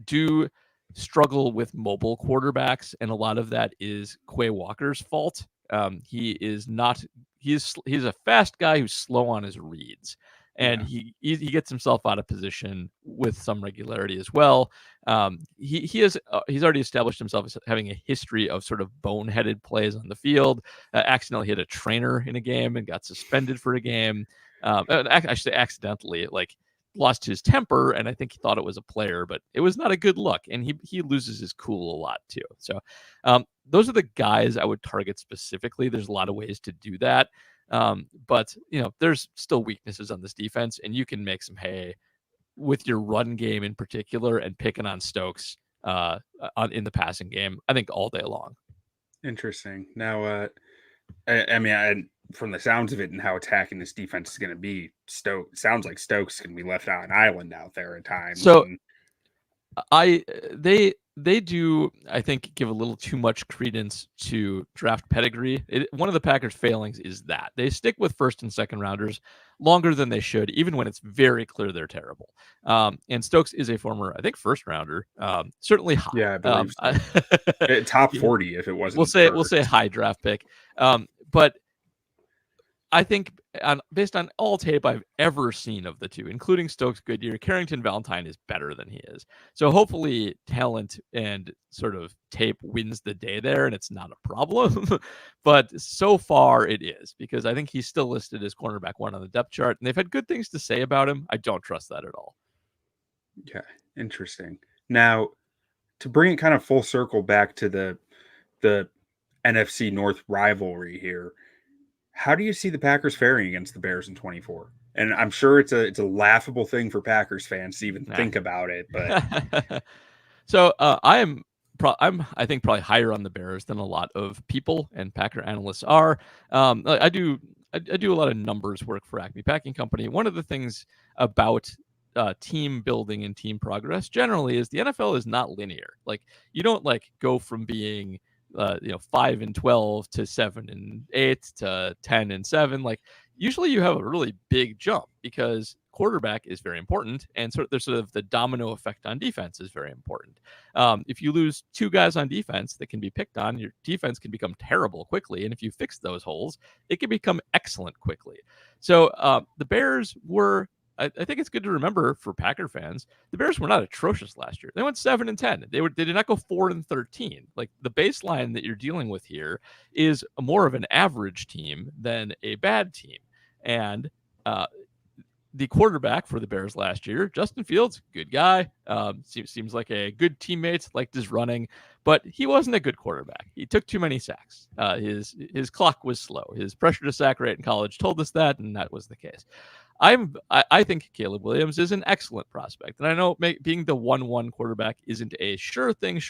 Speaker 3: do struggle with mobile quarterbacks, and a lot of that is Quay Walker's fault. He's a fast guy who's slow on his reads. And he gets himself out of position with some regularity as well. He's already established himself as having a history of sort of boneheaded plays on the field. Accidentally hit a trainer in a game and got suspended for a game. Actually, accidentally, like lost his temper, and I think he thought it was a player, but it was not a good look. And he loses his cool a lot too. So those are the guys I would target specifically. There's a lot of ways to do that. But you know, there's still weaknesses on this defense, and you can make some hay with your run game in particular and picking on Stokes in the passing game, I think, all day long.
Speaker 2: Interesting. Now, I mean, from the sounds of it and how attacking this defense is going to be, sounds like Stokes can be left on an island out there at times.
Speaker 3: So they do, I think, give a little too much credence to draft pedigree. One of the Packers' failings is that they stick with first and second rounders longer than they should, even when it's very clear they're terrible. And Stokes is a former, I think, first rounder, certainly high.
Speaker 2: Yeah, I believe so. Top 40 if it wasn't.
Speaker 3: We'll say high draft pick. But I think based on all tape I've ever seen of the two, including Stokes Goodyear, Carrington Valentine is better than he is. So hopefully talent and sort of tape wins the day there, and it's not a problem. But so far it is, because I think he's still listed as cornerback 1 on the depth chart, and they've had good things to say about him. I don't trust that at all.
Speaker 2: Okay, interesting. Now, to bring it kind of full circle back to the NFC North rivalry here, how do you see the Packers faring against the Bears in 24? And I'm sure it's a laughable thing for Packers fans to even think about it, but
Speaker 3: So I think probably higher on the Bears than a lot of people and Packer analysts are. I do a lot of numbers work for Acme Packing Company. One of the things about team building and team progress generally is the NFL is not linear. Like, you don't like go from being 5-12 to 7-8 to 10-7. Like, usually you have a really big jump because quarterback is very important, and there's sort of the domino effect on defense is very important. If you lose 2 guys on defense that can be picked on, your defense can become terrible quickly, and if you fix those holes, it can become excellent quickly. So the Bears were, I think it's good to remember for Packer fans, the Bears were not atrocious last year. They went 7-10. They did not go 4-13. Like, the baseline that you're dealing with here is more of an average team than a bad team. And the quarterback for the Bears last year, Justin Fields, good guy. Seems like a good teammate, liked his running, but he wasn't a good quarterback. He took too many sacks. His clock was slow. His pressure to sack rate in college told us that, and that was the case. I think Caleb Williams is an excellent prospect, and I know being the 1-1 quarterback isn't a sure thing.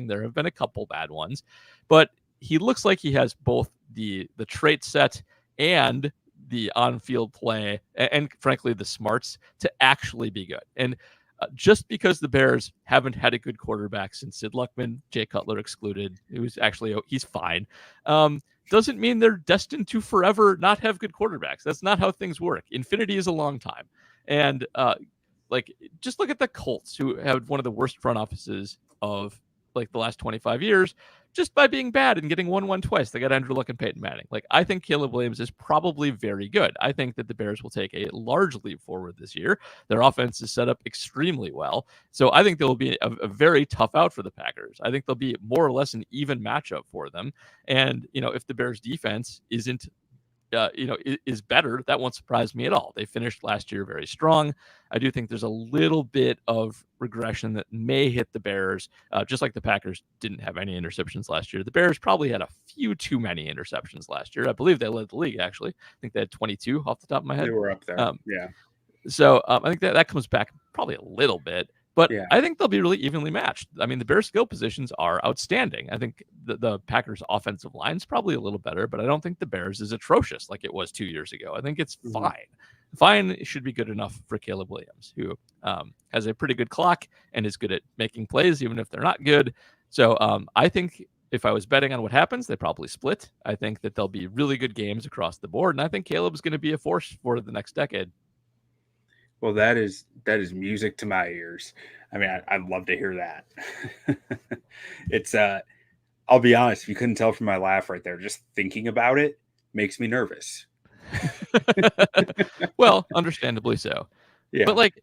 Speaker 3: There have been a couple bad ones, but he looks like he has both the trait set and the on-field play, and frankly the smarts to actually be good. And just because the Bears haven't had a good quarterback since Sid Luckman, Jay Cutler excluded, he's fine, doesn't mean they're destined to forever not have good quarterbacks. That's not how things work. Infinity is a long time. And just look at the Colts, who have one of the worst front offices of like the last 25 years, just by being bad and getting 1-1 twice. They got Andrew Luck and Peyton Manning. Like, I think Caleb Williams is probably very good. I think that the Bears will take a large leap forward this year. Their offense is set up extremely well. So I think there will be a very tough out for the Packers. I think they'll be more or less an even matchup for them. And, if the Bears defense isn't is better, that won't surprise me at all. They finished last year very strong. I do think there's a little bit of regression that may hit the Bears, just like the Packers didn't have any interceptions last year. The Bears probably had a few too many interceptions last year. I believe they led the league, actually. I think they had 22 off the top of my head.
Speaker 2: They were up there. Yeah.
Speaker 3: So I think that comes back probably a little bit. But
Speaker 2: yeah.
Speaker 3: I think they'll be really evenly matched. I mean, the Bears' skill positions are outstanding. I think the Packers' offensive line is probably a little better, but I don't think the Bears is atrocious like it was 2 years ago. I think it's fine. Fine should be good enough for Caleb Williams, who has a pretty good clock and is good at making plays, even if they're not good. So I think if I was betting on what happens, they probably split. I think that there'll be really good games across the board, and I think Caleb's going to be a force for the next decade.
Speaker 2: Well, that is music to my ears. I mean, I'd love to hear that. It's I'll be honest, if you couldn't tell from my laugh right there, just thinking about it makes me nervous.
Speaker 3: Well, understandably so.
Speaker 2: Yeah.
Speaker 3: But like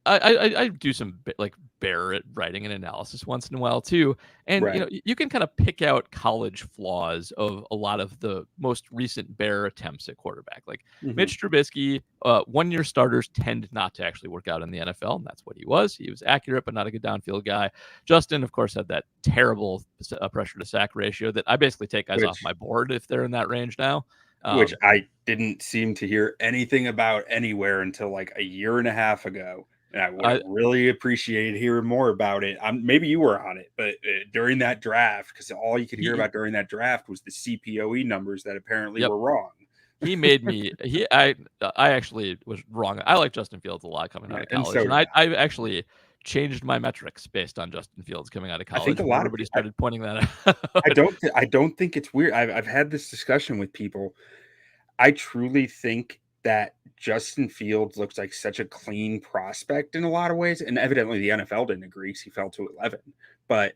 Speaker 3: I do some like bear writing and analysis once in a while too, and you can kind of pick out college flaws of a lot of the most recent bear attempts at quarterback. Like Mitch Trubisky, 1-year starters tend not to actually work out in the NFL, and that's what he was. He was accurate, but not a good downfield guy. Justin, of course, had that terrible pressure to sack ratio that I basically take guys off my board if they're in that range now.
Speaker 2: Which I didn't seem to hear anything about anywhere until like a year and a half ago. And I would really appreciate hearing more about it. Maybe you were on it, but during that draft, because all you could hear about during that draft was the CPOE numbers that apparently were wrong.
Speaker 3: He made me. I actually was wrong. I like Justin Fields a lot coming out of college, and I actually changed my metrics based on Justin Fields coming out of college.
Speaker 2: I think a lot
Speaker 3: everybody started pointing that out.
Speaker 2: I don't think it's weird. I've had this discussion with people. I truly think that Justin Fields looks like such a clean prospect in a lot of ways. And evidently the NFL didn't agree because he fell to 11. But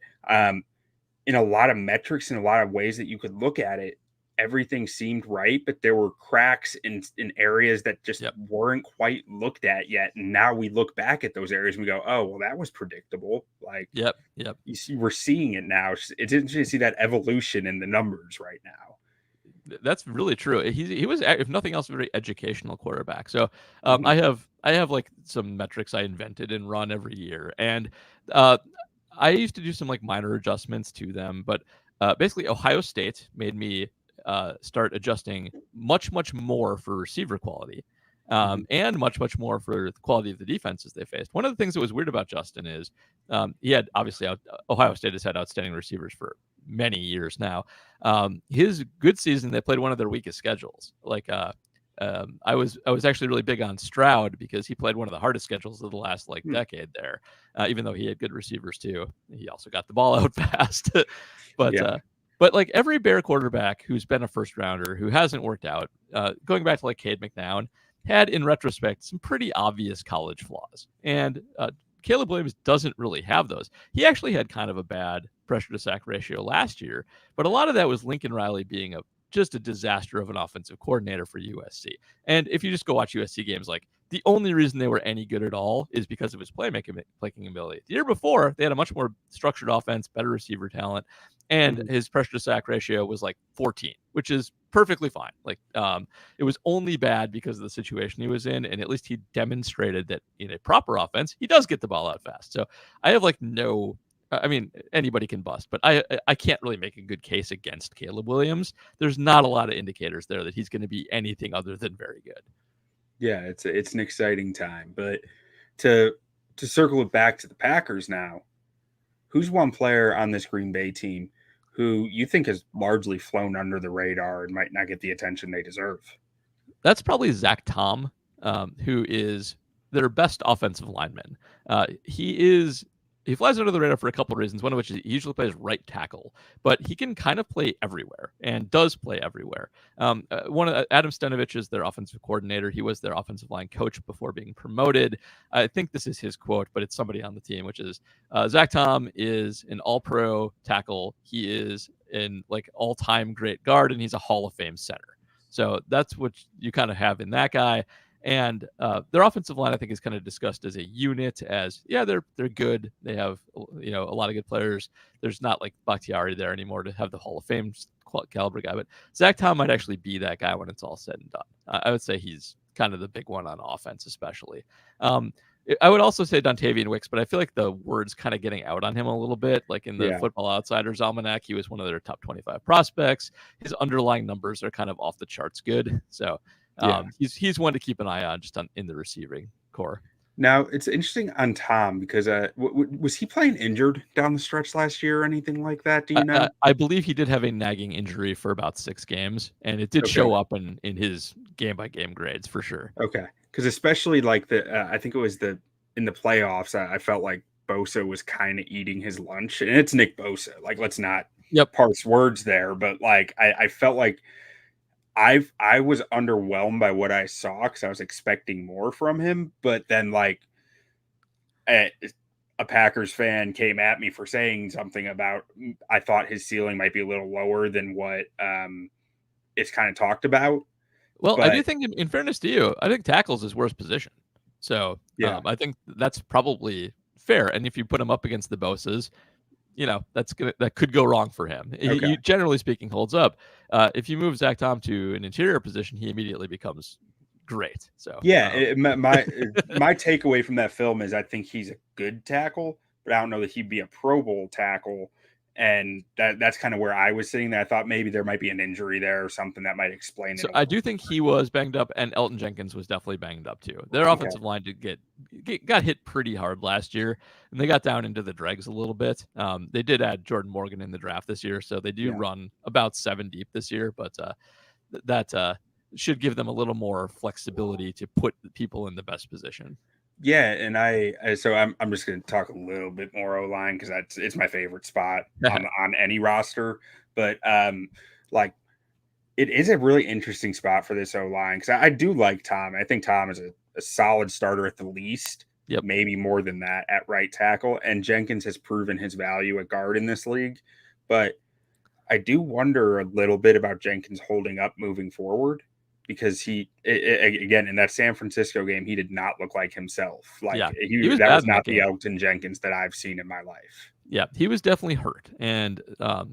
Speaker 2: in a lot of metrics, in a lot of ways that you could look at it, everything seemed right, but there were cracks in areas that just
Speaker 3: Yep.
Speaker 2: weren't quite looked at yet. And now we look back at those areas and we go, oh, well, that was predictable. Like,
Speaker 3: Yep. Yep.
Speaker 2: you see, we're seeing it now. It's interesting to see that evolution in the numbers right now.
Speaker 3: That's really true. He was, if nothing else, a very educational quarterback. So
Speaker 2: Mhm.
Speaker 3: I have like some metrics I invented and run every year, and uh, I used to do some like minor adjustments to them. But basically, Ohio State made me start adjusting much more for receiver quality,
Speaker 2: Mhm.
Speaker 3: and much more for the quality of the defenses they faced. One of the things that was weird about Justin is he had obviously Ohio State has had outstanding receivers for many years now. His good season, they played one of their weakest schedules. Like I was actually really big on Stroud because he played one of the hardest schedules of the last like
Speaker 2: Hmm.
Speaker 3: decade there. Even though he had good receivers too, he also got the ball out fast. but
Speaker 2: Yeah.
Speaker 3: uh, but like every Bear quarterback who's been a first rounder who hasn't worked out, going back to like Cade McNown, had in retrospect some pretty obvious college flaws, and Caleb Williams doesn't really have those. He actually had kind of a bad pressure to sack ratio last year, but a lot of that was Lincoln Riley being just a disaster of an offensive coordinator for USC. And if you just go watch USC games, like the only reason they were any good at all is because of his playmaking ability. The year before, they had a much more structured offense, better receiver talent, and
Speaker 2: Mhm.
Speaker 3: his pressure to sack ratio was like 14, which is perfectly fine. Like it was only bad because of the situation he was in, and at least he demonstrated that in a proper offense, he does get the ball out fast. So I have like no. I mean, anybody can bust, but I can't really make a good case against Caleb Williams. There's not a lot of indicators there that he's going to be anything other than very good.
Speaker 2: Yeah, it's an exciting time. But to circle it back to the Packers now, who's one player on this Green Bay team who you think has largely flown under the radar and might not get the attention they deserve?
Speaker 3: That's probably Zach Tom, who is their best offensive lineman. He flies under the radar for a couple of reasons. One of which is he usually plays right tackle, but he can kind of play everywhere and does play everywhere. One of Adam Stenovich is their offensive coordinator. He was their offensive line coach before being promoted. I think this is his quote, but it's somebody on the team, which is Zach Tom is an All-Pro tackle. He is an like all-time great guard, and he's a Hall of Fame center. So that's what you kind of have in that guy. And their offensive line, I think, is kind of discussed as a unit. As they're good. They have a lot of good players. There's not like Bakhtiari there anymore to have the Hall of Fame caliber guy, but Zach Tom might actually be that guy when it's all said and done. I would say he's kind of the big one on offense, especially. I would also say Dontavian Wicks, but I feel like the word's kind of getting out on him a little bit. Like in the
Speaker 2: Yeah.
Speaker 3: Football Outsiders Almanac, he was one of their top 25 prospects. His underlying numbers are kind of off the charts good. So he's one to keep an eye on just in the receiving core.
Speaker 2: Now it's interesting on Tom because was he playing injured down the stretch last year or anything like that? Do you know?
Speaker 3: I believe he did have a nagging injury for about 6 games, and it did
Speaker 2: Okay.
Speaker 3: show up in his game by game grades for sure.
Speaker 2: Okay, because especially like I think it was in the playoffs, I felt like Bosa was kind of eating his lunch, and it's Nick Bosa. Like, let's not parse words there, but like I felt like I was underwhelmed by what I saw because I was expecting more from him, but then like a Packers fan came at me for saying something about I thought his ceiling might be a little lower than what it's kind of talked about.
Speaker 3: Well, I
Speaker 2: But
Speaker 3: do think, in fairness to you, I think tackle's his worst position. So
Speaker 2: yeah,
Speaker 3: I think that's probably fair. And if you put him up against the Bosas, that could go wrong for him.
Speaker 2: okay.
Speaker 3: He generally speaking holds up. If you move Zach Tom to an interior position, he immediately becomes great. So
Speaker 2: Yeah, my takeaway from that film is I think he's a good tackle, but I don't know that he'd be a Pro Bowl tackle. And that's kind of where I was sitting there. I thought maybe there might be an injury there or something that might explain
Speaker 3: So
Speaker 2: it.
Speaker 3: I do think he was banged up, and Elton Jenkins was definitely banged up too. Their offensive line did got hit pretty hard last year, and they got down into the dregs a little bit. They did add Jordan Morgan in the draft this year, so they do run about 7 deep this year, but that should give them a little more flexibility to put people in the best position.
Speaker 2: Yeah, and so I'm just going to talk a little bit more O line because it's my favorite spot on any roster. But like it is a really interesting spot for this O line because I do like Tom. I think Tom is a solid starter at the least.
Speaker 3: Yep.
Speaker 2: Maybe more than that at right tackle. And Jenkins has proven his value at guard in this league. But I do wonder a little bit about Jenkins holding up moving forward because again, in that San Francisco game, he did not look like himself. Like
Speaker 3: Yeah, he was
Speaker 2: that
Speaker 3: bad
Speaker 2: was
Speaker 3: in that
Speaker 2: not the
Speaker 3: game.
Speaker 2: Elgton Jenkins that I've seen in my life.
Speaker 3: Yeah, he was definitely hurt, and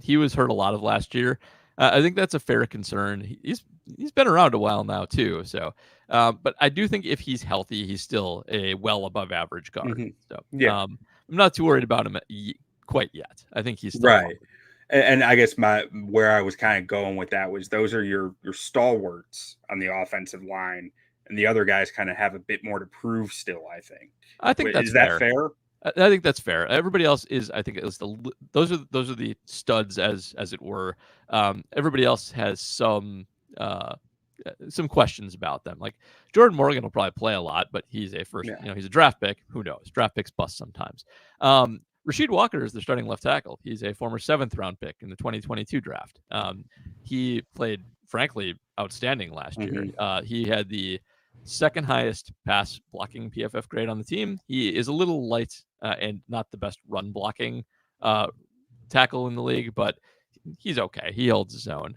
Speaker 3: he was hurt a lot of last year. I think that's a fair concern. He's been around a while now too. So, but I do think if he's healthy, he's still a well above average guard. So,
Speaker 2: Yeah,
Speaker 3: I'm not too worried about him quite yet. I think he's still
Speaker 2: right.
Speaker 3: forward.
Speaker 2: And I guess where I was kind of going with that was those are your stalwarts on the offensive line, and the other guys kind of have a bit more to prove still. I think.
Speaker 3: I think that's
Speaker 2: Is that
Speaker 3: fair.
Speaker 2: fair?
Speaker 3: I think that's fair. Everybody else is, I think, those are the studs as it were. Everybody else has some questions about them. Like Jordan Morgan will probably play a lot, but he's a first,
Speaker 2: Yeah.
Speaker 3: He's a draft pick. Who knows? Draft picks bust sometimes. Rasheed Walker is their starting left tackle. He's a former 7th round pick in the 2022 draft. He played, frankly, outstanding last year. He had the second highest pass blocking PFF grade on the team. He is a little light and not the best run blocking tackle in the league, but he's okay. He holds his own.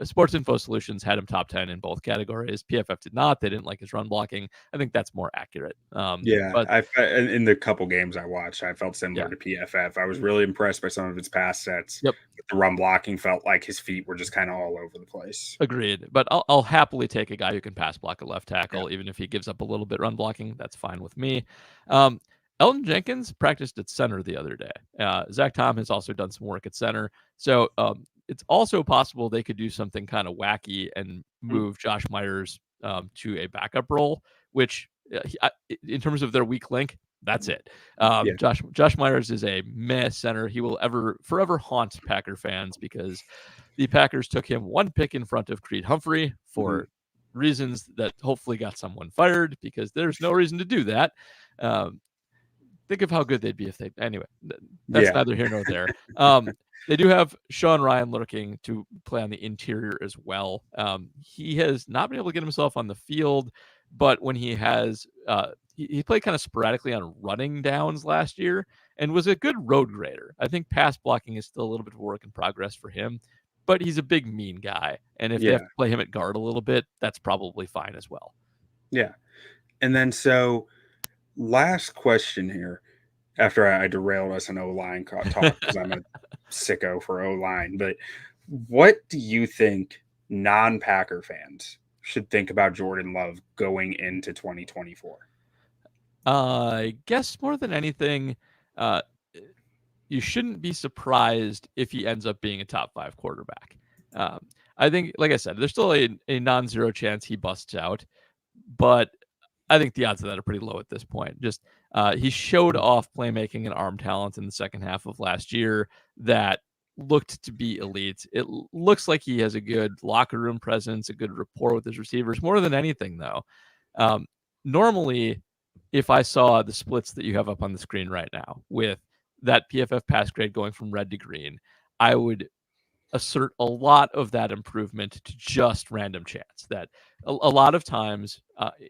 Speaker 3: Sports Info Solutions had him top 10 in both categories. PFF did not. They didn't like his run blocking. I think that's more accurate. But
Speaker 2: in the couple games I watched, I felt similar to PFF. I was really impressed by some of his pass sets.
Speaker 3: Yep.
Speaker 2: The run blocking felt like his feet were just kind of all over the place.
Speaker 3: Agreed. But I'll happily take a guy who can pass block a left tackle, even if he gives up a little bit run blocking. That's fine with me. Elton Jenkins practiced at center the other day. Zach Tom has also done some work at center. So it's also possible they could do something kind of wacky and move Josh Myers to a backup role, which in terms of their weak link, that's it. Josh Myers is a meh center. He will forever haunt Packer fans because the Packers took him one pick in front of Creed Humphrey for reasons that hopefully got someone fired because there's no reason to do that. Think of how good they'd be if they. Anyway, that's neither here nor there. They do have Sean Ryan looking to play on the interior as well. He has not been able to get himself on the field, but when he has, he played kind of sporadically on running downs last year and was a good road grader. I think pass blocking is still a little bit of a work in progress for him, but he's a big, mean guy. And if they have to play him at guard a little bit, that's probably fine as well.
Speaker 2: Yeah. And then so last question here, after I derailed us an O-line talk because I'm a sicko for O-line, but what do you think non-Packer fans should think about Jordan Love going into 2024?
Speaker 3: I guess more than anything, you shouldn't be surprised if he ends up being a top 5 quarterback. I think, like I said, there's still a non-zero chance he busts out, but I think the odds of that are pretty low at this point. Just he showed off playmaking and arm talent in the second half of last year that looked to be elite. It looks like he has a good locker room presence, a good rapport with his receivers. More than anything, though, normally, if I saw the splits that you have up on the screen right now with that PFF pass grade going from red to green, I would assert a lot of that improvement to just random chance. That a lot of times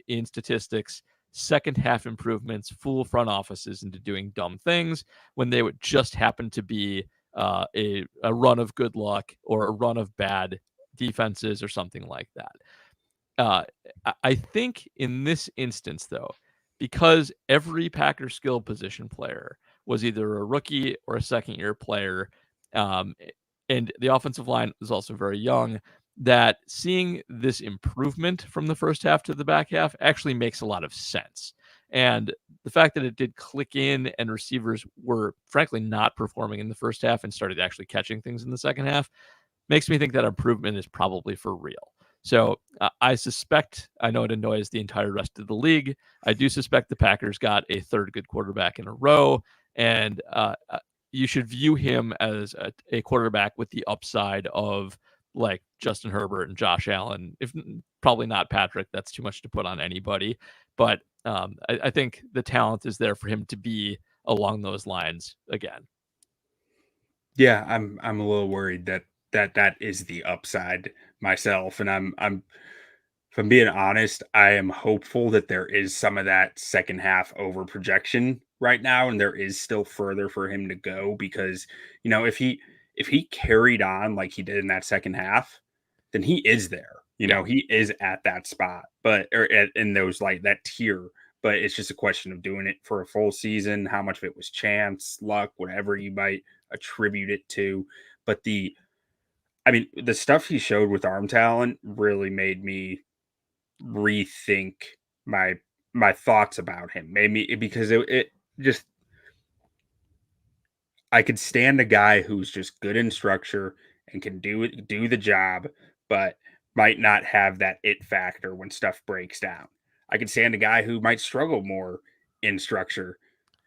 Speaker 3: in statistics, second half improvements fool front offices into doing dumb things when they would just happen to be a run of good luck or a run of bad defenses or something like that. I think in this instance, though, because every Packer skill position player was either a rookie or a second-year player, and the offensive line is also very young, that seeing this improvement from the first half to the back half actually makes a lot of sense. And the fact that it did click in and receivers were frankly not performing in the first half and started actually catching things in the second half makes me think that improvement is probably for real. So I suspect, I know it annoys the entire rest of the league, I do suspect the Packers got a third good quarterback in a row, and you should view him as a quarterback with the upside of like Justin Herbert and Josh Allen. If probably not Patrick, that's too much to put on anybody. But I think the talent is there for him to be along those lines again.
Speaker 2: Yeah, I'm a little worried that is the upside myself, and I'm if I'm being honest, I am hopeful that there is some of that second half over projection right now, and there is still further for him to go because if if he carried on like he did in that second half, then he is there. You know, he is at that spot, in those like that tier. But it's just a question of doing it for a full season. How much of it was chance, luck, whatever you might attribute it to. But the stuff he showed with arm talent really made me rethink my thoughts about him. Made me, because it just, I could stand a guy who's just good in structure and can do the job, but might not have that it factor when stuff breaks down. I could stand a guy who might struggle more in structure,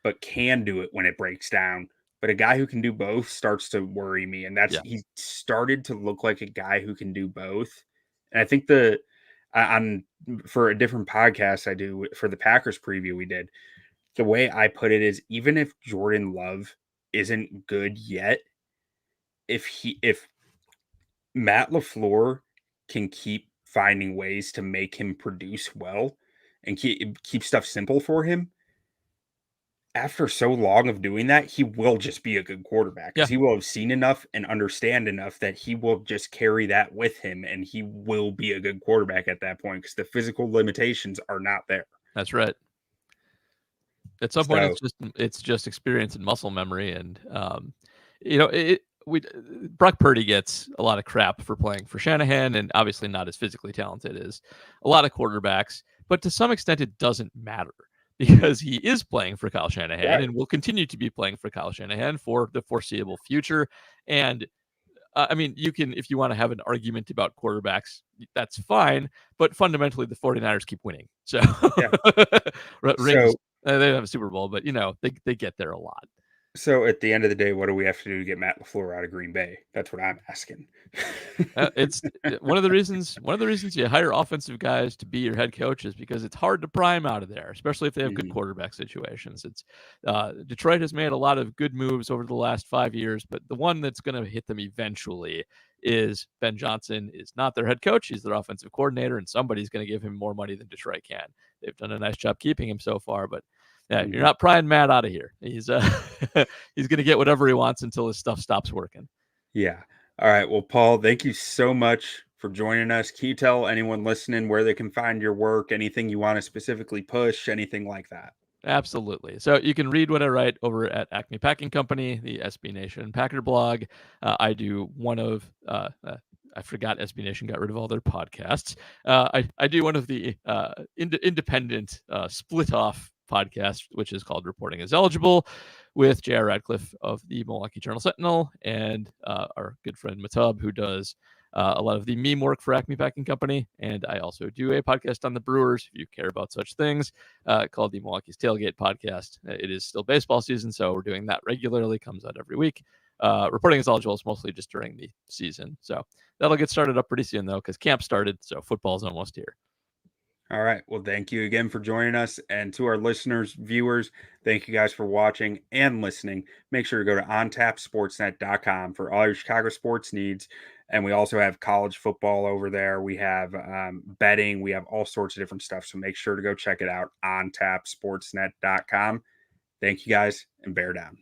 Speaker 2: but can do it when it breaks down. But a guy who can do both starts to worry me. And he started to look like a guy who can do both. And I think on for a different podcast I do for the Packers preview we did, the way I put it is, even if Jordan Love isn't good yet, if Matt LaFleur can keep finding ways to make him produce well and keep stuff simple for him, after so long of doing that, he will just be a good quarterback, because he will have seen enough and understand enough that he will just carry that with him, and he will be a good quarterback at that point, because the physical limitations are not there.
Speaker 3: That's right. At some point, it's just experience and muscle memory, and Brock Purdy gets a lot of crap for playing for Shanahan, and obviously not as physically talented as a lot of quarterbacks. But to some extent, it does't matter, because he is playing for Kyle Shanahan and will continue to be playing for Kyle Shanahan for the foreseeable future. And you can, if you want to have an argument about quarterbacks, that's fine. But fundamentally, the 49ers keep winning. So, rings, they don't have a Super Bowl, but they get there a lot.
Speaker 2: So at the end of the day, what do we have to do to get Matt LaFleur out of Green Bay? That's what I'm asking.
Speaker 3: It's one of the reasons you hire offensive guys to be your head coach is because it's hard to pry them out of there, especially if they have good quarterback situations. It's Detroit has made a lot of good moves over the last 5 years, but the one that's going to hit them eventually is Ben Johnson is not their head coach. He's their offensive coordinator, and somebody's going to give him more money than Detroit can. They've done a nice job keeping him so far, but you're not prying Matt out of here. He's he's going to get whatever he wants until his stuff stops working.
Speaker 2: Yeah. All right. Well, Paul, thank you so much for joining us. Can you tell anyone listening where they can find your work, anything you want to specifically push, anything like that?
Speaker 3: Absolutely. So you can read what I write over at Acme Packing Company, the SB Nation Packer blog. I do one of I forgot SB Nation got rid of all their podcasts. I do one of the independent split off podcast, which is called Reporting is Eligible, with J.R. Radcliffe of the Milwaukee Journal Sentinel and our good friend Matub, who does a lot of the meme work for Acme Packing Company. And I also do a podcast on the Brewers, if you care about such things, called the Milwaukee's Tailgate Podcast. It is still baseball season, so we're doing that regularly, comes out every week. Reporting is Eligible is mostly just during the season. So that'll get started up pretty soon, though, because camp started, so football's almost here.
Speaker 2: All right. Well, thank you again for joining us. And to our listeners, viewers, thank you guys for watching and listening. Make sure to go to ontapsportsnet.com for all your Chicago sports needs. And we also have college football over there. We have betting. We have all sorts of different stuff. So make sure to go check it out, ontapsportsnet.com. Thank you guys, and bear down.